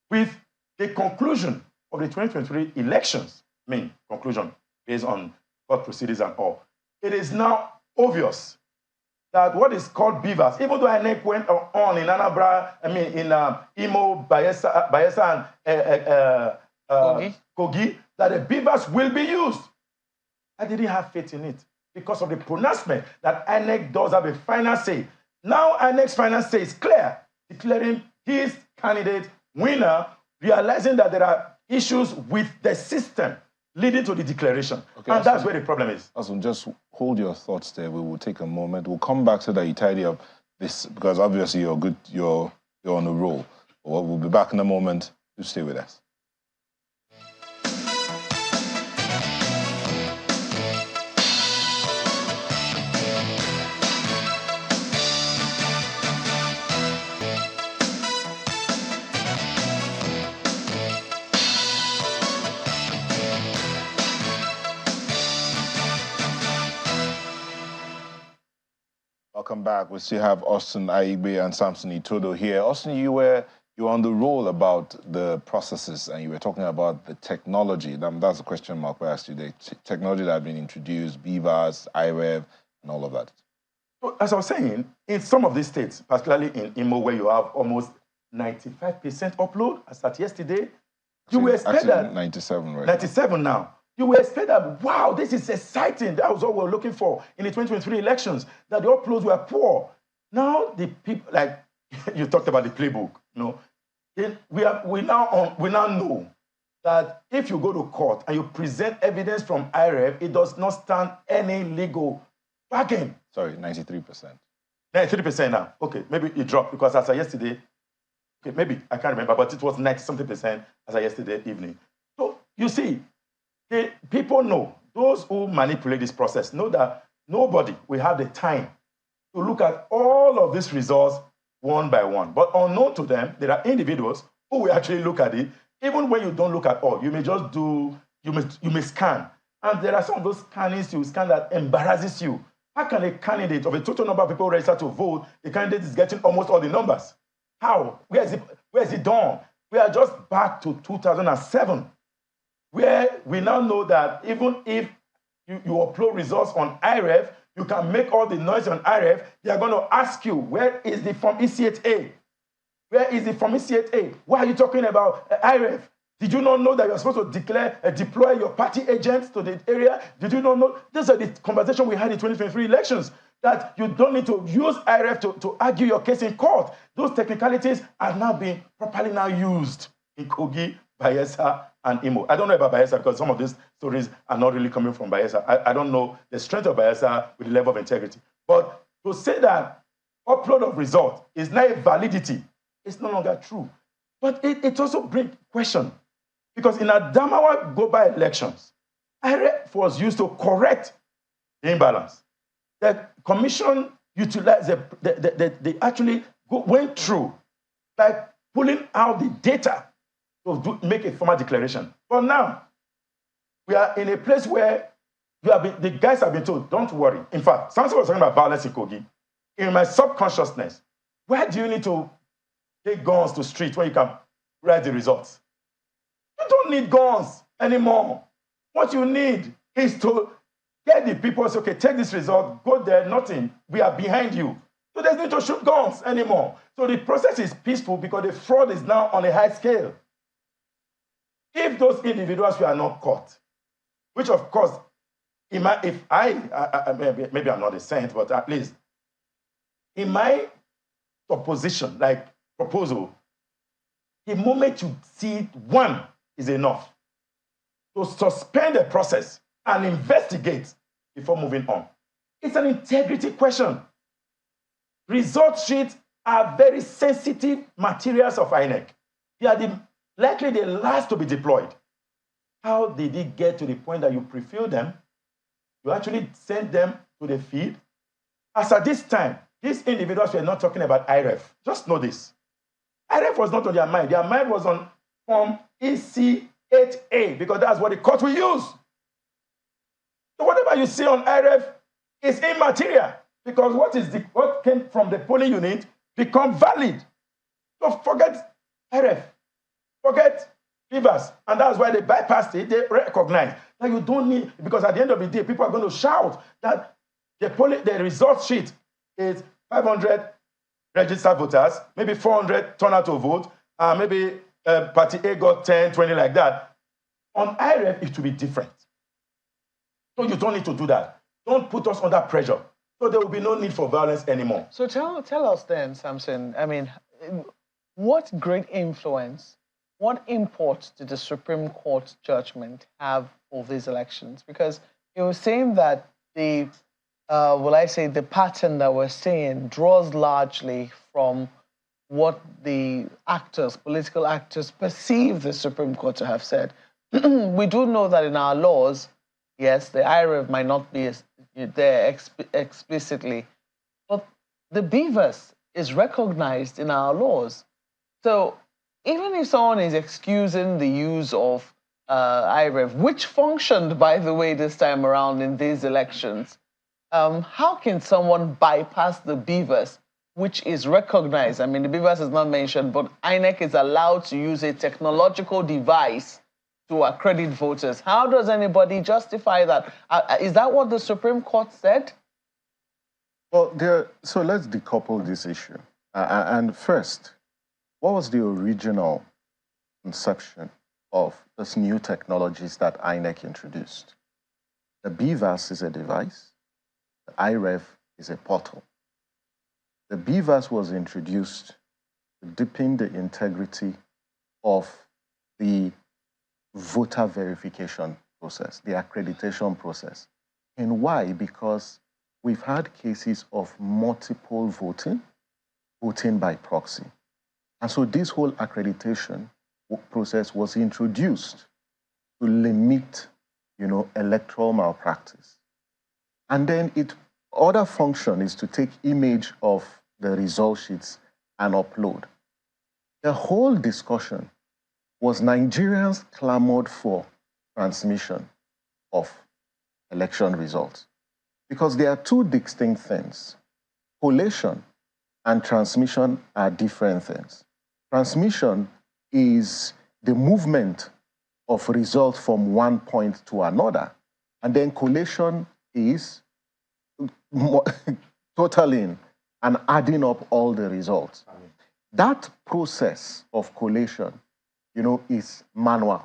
with the conclusion of the 2023 elections, conclusion based on court proceedings and all, it is now obvious that what is called beavers, even though INEC went on in Anambra, in Imo, Bayelsa, and Kogi, that the beavers will be used. I didn't have faith in it because of the pronouncement that INEC does have a final say. Now INEC's final say is clear, declaring his candidate winner, realizing that there are issues with the system leading to the declaration. Okay, and that's where the problem is. Awesome. Just hold your thoughts there. We will take a moment. We'll come back so that you tidy up this, because obviously you're good, you're on a roll. We'll be back in a moment. You stay with us. Welcome back. We still have Austin Aigbe and Samson Itodo here. Austin, you were on the roll about the processes, and you were talking about the technology. That's the question mark I asked you. The technology that had been introduced, BVAS, IREV, and all of that. So, as I was saying, in some of these states, particularly in Imo, where you have almost 95% upload, as at yesterday, you will expect that 97, right? 97 now. You will expect that, wow, this is exciting. That was what we were looking for in the 2023 elections, that the uploads were poor. Now, the people, like you talked about the playbook, we now know that if you go to court and you present evidence from IREV, it does not stand any legal bargain. Sorry, 93%. 93% now. Okay, maybe it dropped because as of yesterday, okay, maybe, I can't remember, but it was 90-something% as of yesterday evening. So, you see, the people know, those who manipulate this process know that nobody will have the time to look at all of these results one by one. But unknown to them, there are individuals who will actually look at it. Even when you don't look at all, you may just do, you may scan. And there are some of those scannings you scan that embarrasses you. How can a candidate of a total number of people registered to vote, the candidate is getting almost all the numbers? How? Where is it done? We are just back to 2007. Where we now know that even if you upload results on IREF, you can make all the noise on IREF, they are going to ask you, where is the Form EC8A? Where is the Form EC8A? Why are you talking about IREF? Did you not know that you're supposed to deploy your party agents to the area? Did you not know? These are the conversation we had in 2023 elections, that you don't need to use IREF to argue your case in court. Those technicalities are now being properly now used in Kogi, Bayelsa, and Imo. I don't know about Bayelsa because some of these stories are not really coming from Bayelsa. I don't know the strength of Bayelsa with the level of integrity. But to say that upload of result is now a validity it's no longer true. But it also brings question. Because in Adamawa global elections, IREF was used to correct the imbalance. The commission utilized, they actually went through, like pulling out the data to make a formal declaration. But now, we are in a place where the guys have been told, don't worry. In fact, somebody was talking about violence in Kogi. In my subconsciousness, why do you need to take guns to street when you can write the results? You don't need guns anymore. What you need is to get the people, say, okay, take this result, go there, nothing. We are behind you. So there's no need to shoot guns anymore. So the process is peaceful because the fraud is now on a high scale. If those individuals were not caught, which of course, maybe I'm not a saint, but at least in my proposition, like proposal, the moment you see one is enough to suspend the process and investigate before moving on. It's an integrity question. Result sheets are very sensitive materials of INEC. They are likely the last to be deployed. How did it get to the point that you pre-fill them? You actually send them to the feed. As at this time, these individuals were not talking about IREF. Just know this. IREF was not on their mind. Their mind was on Form EC8A because that's what the court will use. So whatever you see on IREF is immaterial because what came from the polling unit become valid. So forget IREF, forget Rivers, and that's why they bypassed it. They recognize that you don't need, because at the end of the day, people are going to shout that the result sheet is 500 registered voters, maybe 400 turn out to vote, maybe party A got 10, 20 like that. On IREF, it will be different. So you don't need to do that. Don't put us under pressure. So there will be no need for violence anymore. So tell us then, Samson, I mean, what great influence, what import did the Supreme Court judgment have for these elections? Because it was saying that the pattern that we're seeing draws largely from what the political actors, perceive the Supreme Court to have said. We do know that in our laws, yes, the IREF might not be there explicitly, but the beavers is recognized in our laws. So even if someone is excusing the use of IREF, which functioned, by the way, this time around in these elections, how can someone bypass the beavers, which is recognized? I mean, the beavers is not mentioned, but INEC is allowed to use a technological device to accredit voters. How does anybody justify that? Is that what the Supreme Court said? Well, so let's decouple this issue. And first, what was the original conception of this new technologies that INEC introduced? The BVAS is a device. The IREF is a portal. The BVAS was introduced to deepen the integrity of the voter verification process, the accreditation process. And why? Because we've had cases of multiple voting by proxy. And so this whole accreditation process was introduced to limit, electoral malpractice. And then other function is to take image of the result sheets and upload. The whole discussion was Nigerians clamored for transmission of election results. Because there are two distinct things. Collation and transmission are different things. Transmission is the movement of results from one point to another. And then collation is totaling and adding up all the results. That process of collation, is manual.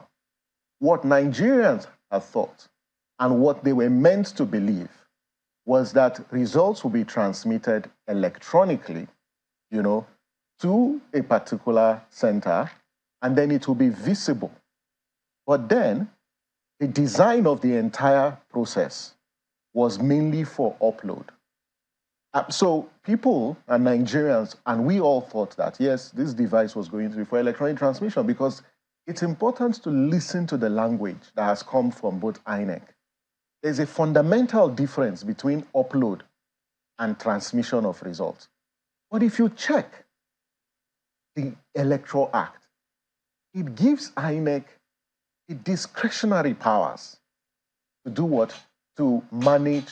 What Nigerians had thought and what they were meant to believe was that results will be transmitted electronically, to a particular center, and then it will be visible. But then the design of the entire process was mainly for upload. So people and Nigerians, and we all thought that, yes, this device was going to be for electronic transmission because it's important to listen to the language that has come from both INEC. There's a fundamental difference between upload and transmission of results. But if you check the Electoral Act, it gives INEC the discretionary powers to do what? To manage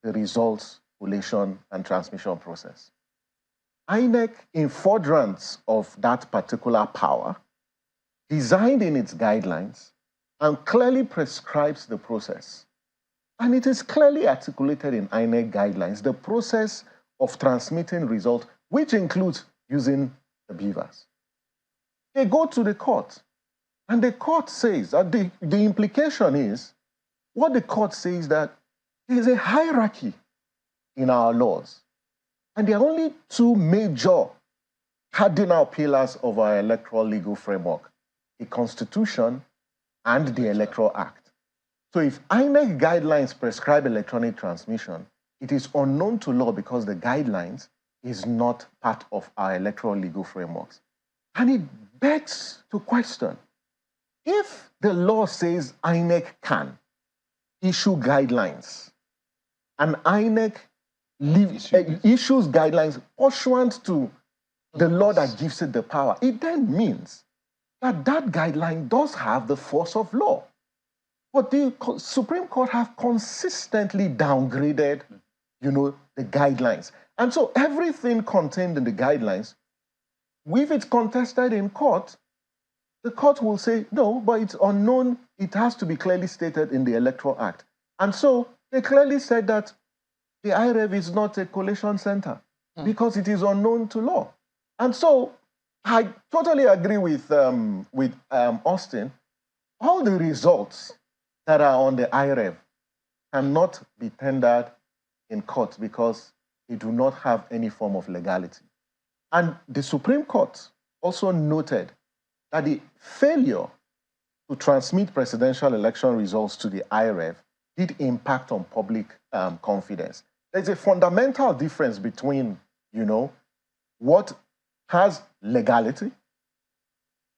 the results collation and transmission process. INEC, in furtherance of that particular power, designed in its guidelines and clearly prescribes the process. And it is clearly articulated in INEC guidelines, the process of transmitting results, which includes using the beavers. They go to the court, and the court says that the implication is, what the court says that there is a hierarchy in our laws. And there are only two major cardinal pillars of our electoral legal framework, the Constitution and the Electoral Act. So if INEC guidelines prescribe electronic transmission, it is unknown to law because the guidelines is not part of our electoral legal frameworks. And it begs to question, if the law says INEC can issue guidelines, and INEC issues guidelines pursuant to the law that gives it the power, it then means that that guideline does have the force of law. But the Supreme Court have consistently downgraded, the guidelines. And so everything contained in the guidelines, if it's contested in court, the court will say, no, but it's unknown. It has to be clearly stated in the Electoral Act. And so they clearly said that the IREV is not a collation center because it is unknown to law. And so I totally agree with Austin. All the results that are on the IREV cannot be tendered in court because they do not have any form of legality. And the Supreme Court also noted that the failure to transmit presidential election results to the IREV did impact on public confidence. There's a fundamental difference between, what has legality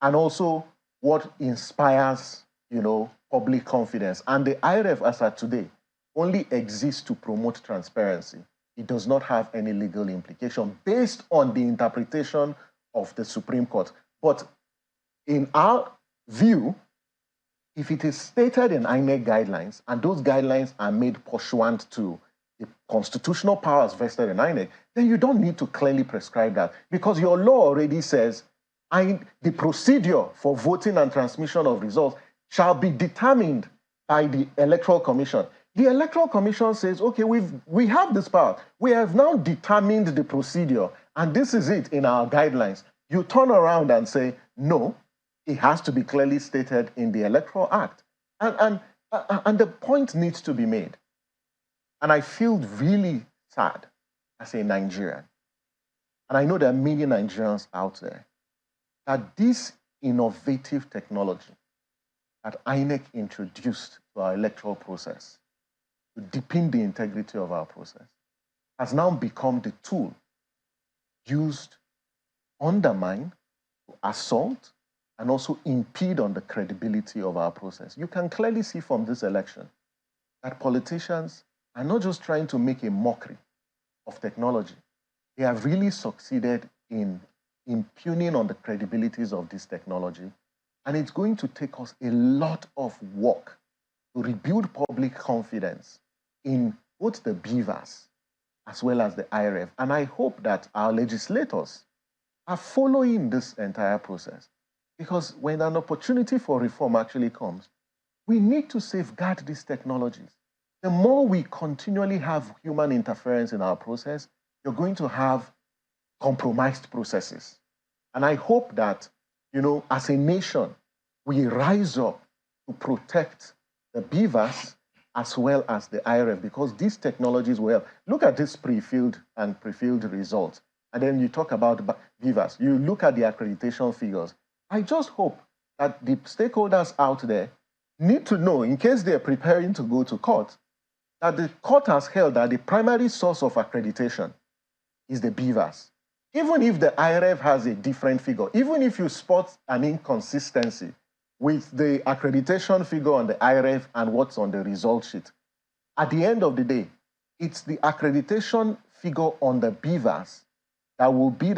and also what inspires, public confidence. And the IREV, as of today, only exists to promote transparency. It does not have any legal implication based on the interpretation of the Supreme Court. But in our view, if it is stated in INEC guidelines, and those guidelines are made pursuant to the constitutional powers vested in INEC, then you don't need to clearly prescribe that because your law already says the procedure for voting and transmission of results shall be determined by the Electoral Commission. The Electoral Commission says, okay, we have this power. We have now determined the procedure, and this is it in our guidelines. You turn around and say, no, it has to be clearly stated in the Electoral Act. And the point needs to be made. And I feel really sad as a Nigerian. And I know there are many Nigerians out there that this innovative technology that INEC introduced to our electoral process to deepen the integrity of our process has now become the tool used to undermine, to assault, and also impede on the credibility of our process. You can clearly see from this election that politicians are not just trying to make a mockery of technology. They have really succeeded in impugning on the credibilities of this technology. And it's going to take us a lot of work to rebuild public confidence in both the beavers as well as the IRF. And I hope that our legislators are following this entire process. Because when an opportunity for reform actually comes, we need to safeguard these technologies. The more we continually have human interference in our process, you're going to have compromised processes. And I hope that, as a nation, we rise up to protect the beavers as well as the IRF, because these technologies will help. Look at this pre-filled and pre-filled results. And then you talk about beavers. You look at the accreditation figures. I just hope that the stakeholders out there need to know, in case they're preparing to go to court, that the court has held that the primary source of accreditation is the beavers. Even if the IRF has a different figure, even if you spot an inconsistency with the accreditation figure on the IRF and what's on the result sheet, at the end of the day, it's the accreditation figure on the beavers that will be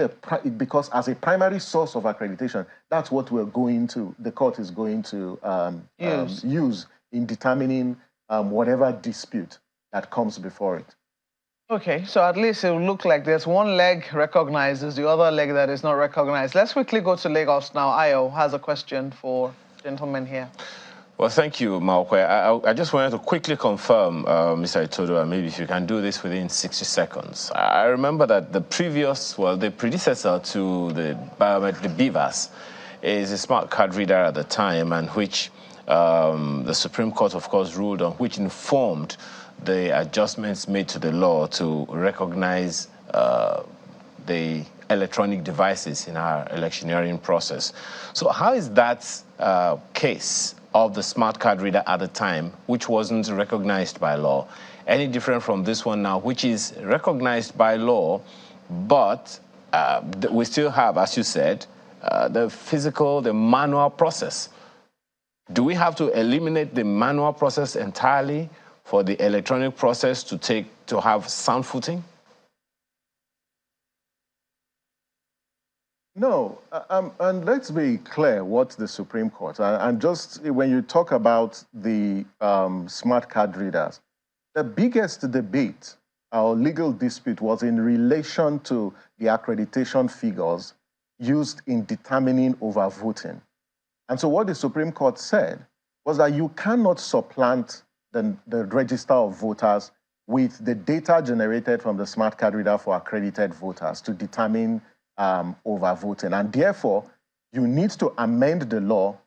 because as a primary source of accreditation, that's what the court is going to use in determining whatever dispute that comes before it. Okay, so at least it will look like there's one leg recognized, there's the other leg that is not recognized. Let's quickly go to Lagos now. Ayo has a question for gentlemen here. Well, thank you, Maokwe. I just wanted to quickly confirm, Mr. Itodo, and maybe if you can do this within 60 seconds. I remember that the predecessor to the BVAS is a smart card reader at the time, and which the Supreme Court, of course, ruled on, which informed the adjustments made to the law to recognize the electronic devices in our electioneering process. So how is that case of the smart card reader at the time, which wasn't recognized by law, any different from this one now, which is recognized by law, but we still have, as you said, the manual process? Do we have to eliminate the manual process entirely for the electronic process to have sound footing? No, and let's be clear what the Supreme Court, and just when you talk about the smart card readers, the biggest debate or legal dispute was in relation to the accreditation figures used in determining overvoting. And so what the Supreme Court said was that you cannot supplant the register of voters with the data generated from the smart card reader for accredited voters to determine overvoting. And therefore, you need to amend the law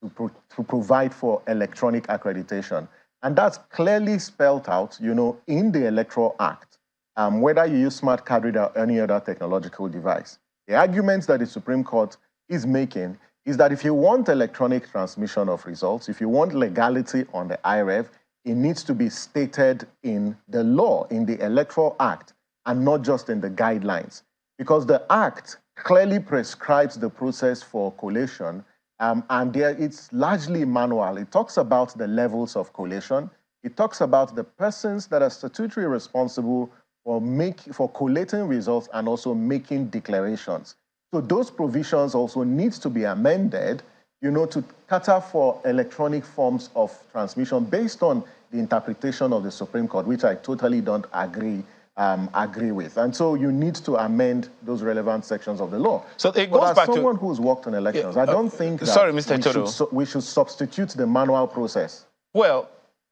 to provide for electronic accreditation. And that's clearly spelled out, in the Electoral Act, whether you use smart card reader or any other technological device. The arguments that the Supreme Court is making is that if you want electronic transmission of results, if you want legality on the IRF, it needs to be stated in the law, in the Electoral Act, and not just in the guidelines. Because the Act clearly prescribes the process for collation, and it's largely manual. It talks about the levels of collation. It talks about the persons that are statutorily responsible for collating results and also making declarations. So those provisions also need to be amended, to cater for electronic forms of transmission based on the interpretation of the Supreme Court, which I totally don't agree with. And so you need to amend those relevant sections of the law. So it goes back to someone who's worked on elections, I don't think that sorry, Mr. Itodo. We should substitute the manual process. Well,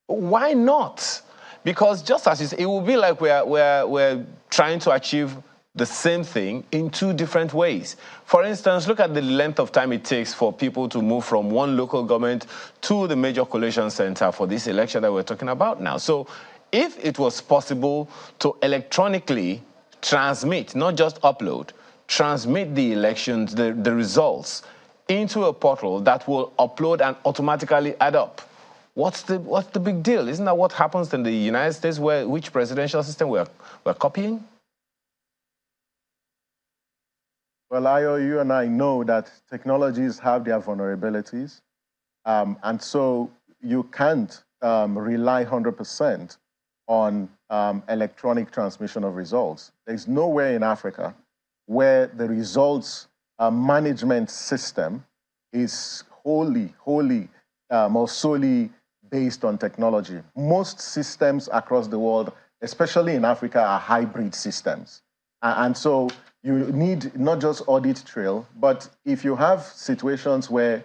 why not? Because just as it will be like we're trying to achieve the same thing in two different ways. For instance, look at the length of time it takes for people to move from one local government to the major collation center for this election that we're talking about now. So if it was possible to electronically transmit, not just upload, transmit the elections, the results into a portal that will upload and automatically add up, what's the big deal? Isn't that what happens in the United States, which presidential system we're copying? Well, Ayo, you and I know that technologies have their vulnerabilities. And so you can't rely 100% on electronic transmission of results. There's nowhere in Africa where the results management system is wholly or solely based on technology. Most systems across the world, especially in Africa, are hybrid systems. And so you need not just audit trail, but if you have situations where,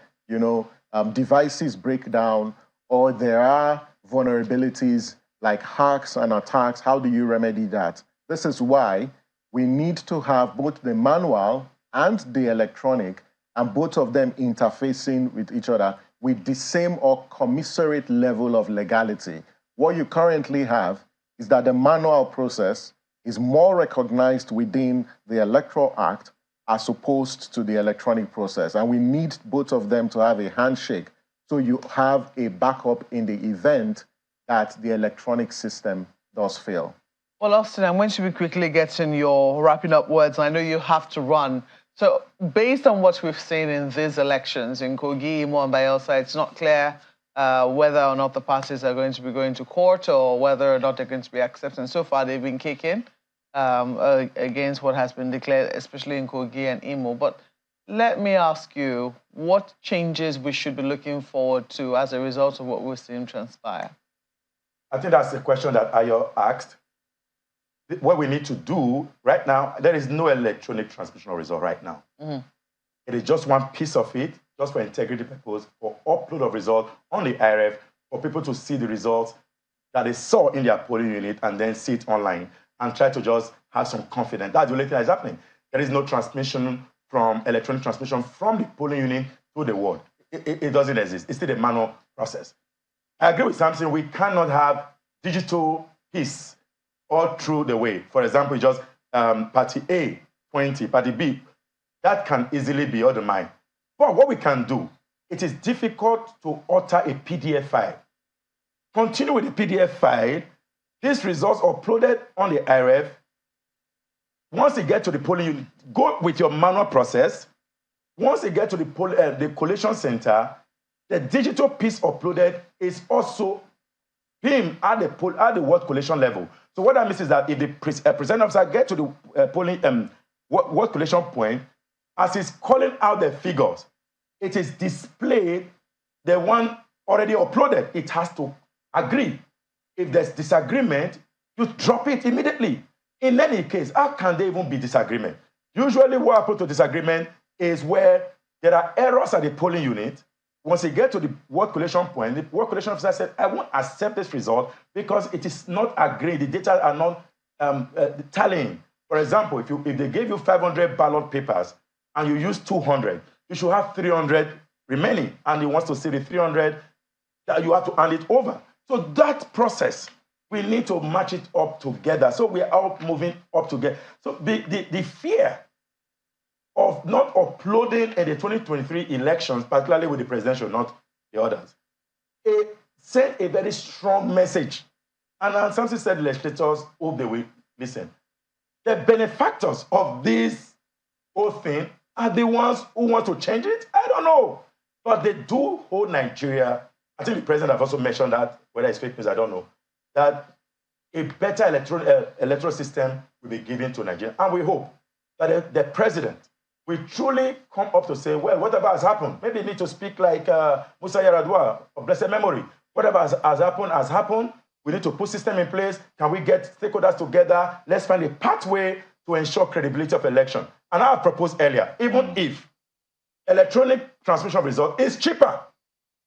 devices break down or there are vulnerabilities like hacks and attacks, how do you remedy that? This is why we need to have both the manual and the electronic, and both of them interfacing with each other with the same or commensurate level of legality. What you currently have is that the manual process is more recognized within the Electoral Act as opposed to the electronic process. And we need both of them to have a handshake so you have a backup in the event that the electronic system does fail. Well, Austin, I'm going to be quickly getting your wrapping up words. I know you have to run. So based on what we've seen in these elections in Kogi, Imo, and Bayelsa, it's not clear whether or not the parties are going to be going to court or whether or not they're going to be accepted. So far, they've been kicking against what has been declared, especially in Kogi and Imo. But let me ask you, what changes we should be looking forward to as a result of what we're seeing transpire? I think that's the question that Ayo asked. What we need to do right now, there is no electronic transmission of result right now. Mm-hmm. It is just one piece of it, just for integrity purpose, for upload of result on the IRF, for people to see the results that they saw in their polling unit and then see it online and try to just have some confidence. That's the only thing that is happening. There is no transmission from electronic transmission from the polling unit to the ward. It doesn't exist. It's still a manual process. I agree with Samson. We cannot have digital piece all through the way. For example, just party A, 20, party B, that can easily be automated. But what we can do, it is difficult to alter a PDF file. Continue with the PDF file. These results are uploaded on the IRF. Once you get to the polling unit, go with your manual process. Once you get to the collation center, the digital piece uploaded is also being at the ward collation level. So what that means is that if the presiding officer gets to the polling ward collation point, as he's calling out the figures, it is displayed the one already uploaded. It has to agree. If there's disagreement, you drop it immediately. In any case, how can there even be disagreement? Usually what happens to disagreement is where there are errors at the polling unit. Once you get to the ward collation point, the ward collation officer said, I won't accept this result because it is not agreed. The data are not tallying. For example, if they gave you 500 ballot papers and you use 200, you should have 300 remaining. And he wants to see the 300 that you have to hand it over. So that process, we need to match it up together. So we are all moving up together. So the fear of not uploading in the 2023 elections, particularly with the presidential, not the others, it sent a very strong message. And Samson said legislators hope they will listen. The benefactors of this whole thing are the ones who want to change it? I don't know. But they do hold Nigeria. I think the president has also mentioned that, whether it's fake news, I don't know, that a better electoral system will be given to Nigeria. And we hope that the president will truly come up to say, well, whatever has happened, maybe you need to speak like Musa Yaradua of blessed memory. Whatever has happened. We need to put system in place. Can we get stakeholders together? Let's find a pathway to ensure credibility of election. And I have proposed earlier, even if electronic transmission of result is cheaper,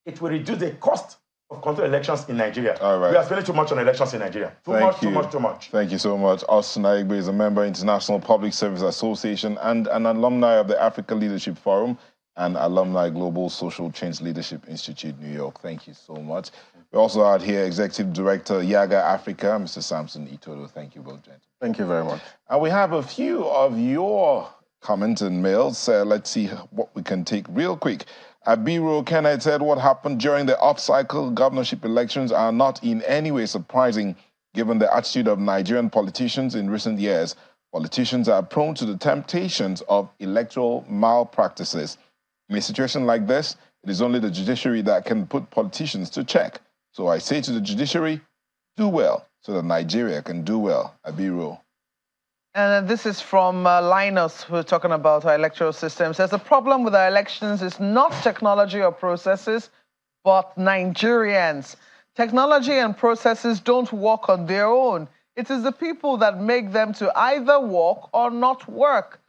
it will reduce the cost of control elections in Nigeria. All right. We are spending too much on elections in Nigeria. Too much. Thank you so much. Austin Aigbe is a member of International Public Service Association and an alumni of the Africa Leadership Forum and alumni Global Social Change Leadership Institute, New York. Thank you so much. We also had here Executive Director, Yaga Africa, Mr. Samson Itodo. Thank you both, gentlemen. Thank you very much. And we have a few of your comments and mails. Let's see what we can take real quick. Abiru Kenneth said what happened during the off-cycle governorship elections are not in any way surprising given the attitude of Nigerian politicians in recent years. Politicians are prone to the temptations of electoral malpractices. In a situation like this, it is only the judiciary that can put politicians to check. So I say to the judiciary, do well so that Nigeria can do well. Abiru. And this is from Linus, who's talking about our electoral system. Says the problem with our elections is not technology or processes, but Nigerians. Technology and processes don't work on their own. It is the people that make them to either work or not work.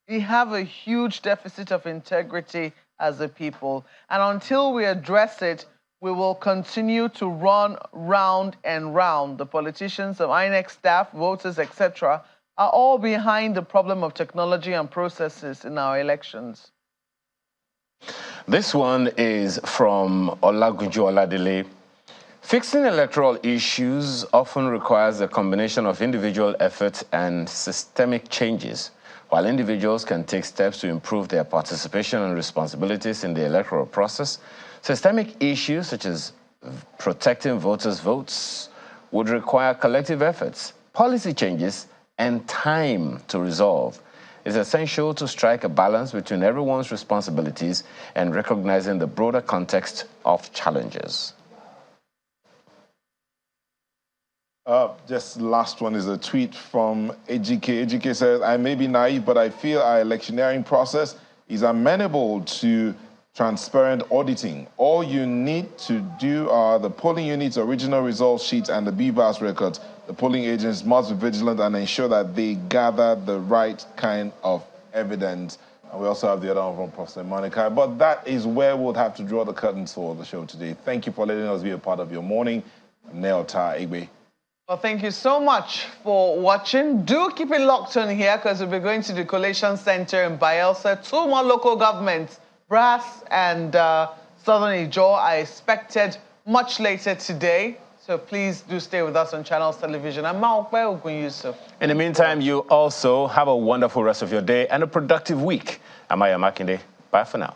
We have a huge deficit of integrity as a people. And until we address it, we will continue to run round and round. The politicians, the INEC staff, voters, etc., are all behind the problem of technology and processes in our elections. This one is from Olagunju Oladele. Fixing electoral issues often requires a combination of individual efforts and systemic changes. While individuals can take steps to improve their participation and responsibilities in the electoral process, systemic issues such as protecting voters' votes would require collective efforts. policy changes, and time to resolve. It's essential to strike a balance between everyone's responsibilities and recognizing the broader context of challenges. Just last one is a tweet from Ejike. Ejike says, I may be naive, but I feel our electioneering process is amenable to transparent auditing. All you need to do are the polling unit's original results sheets and the BVAS records. The polling agents must be vigilant and ensure that they gather the right kind of evidence. And we also have the other one from Professor Monica. But that is where we'll have to draw the curtains for the show today. Thank you for letting us be a part of your morning. I'm Neota Egbe. Well, thank you so much for watching. Do keep it locked on here because we'll be going to the Collation Center in Bayelsa. 2 more local governments, Brass and Southern Ijaw, are expected much later today. So please do stay with us on Channels Television. I'm Maokwe Ogun Yusuf. In the meantime, you also have a wonderful rest of your day and a productive week. I'm Aya Makinde. Bye for now.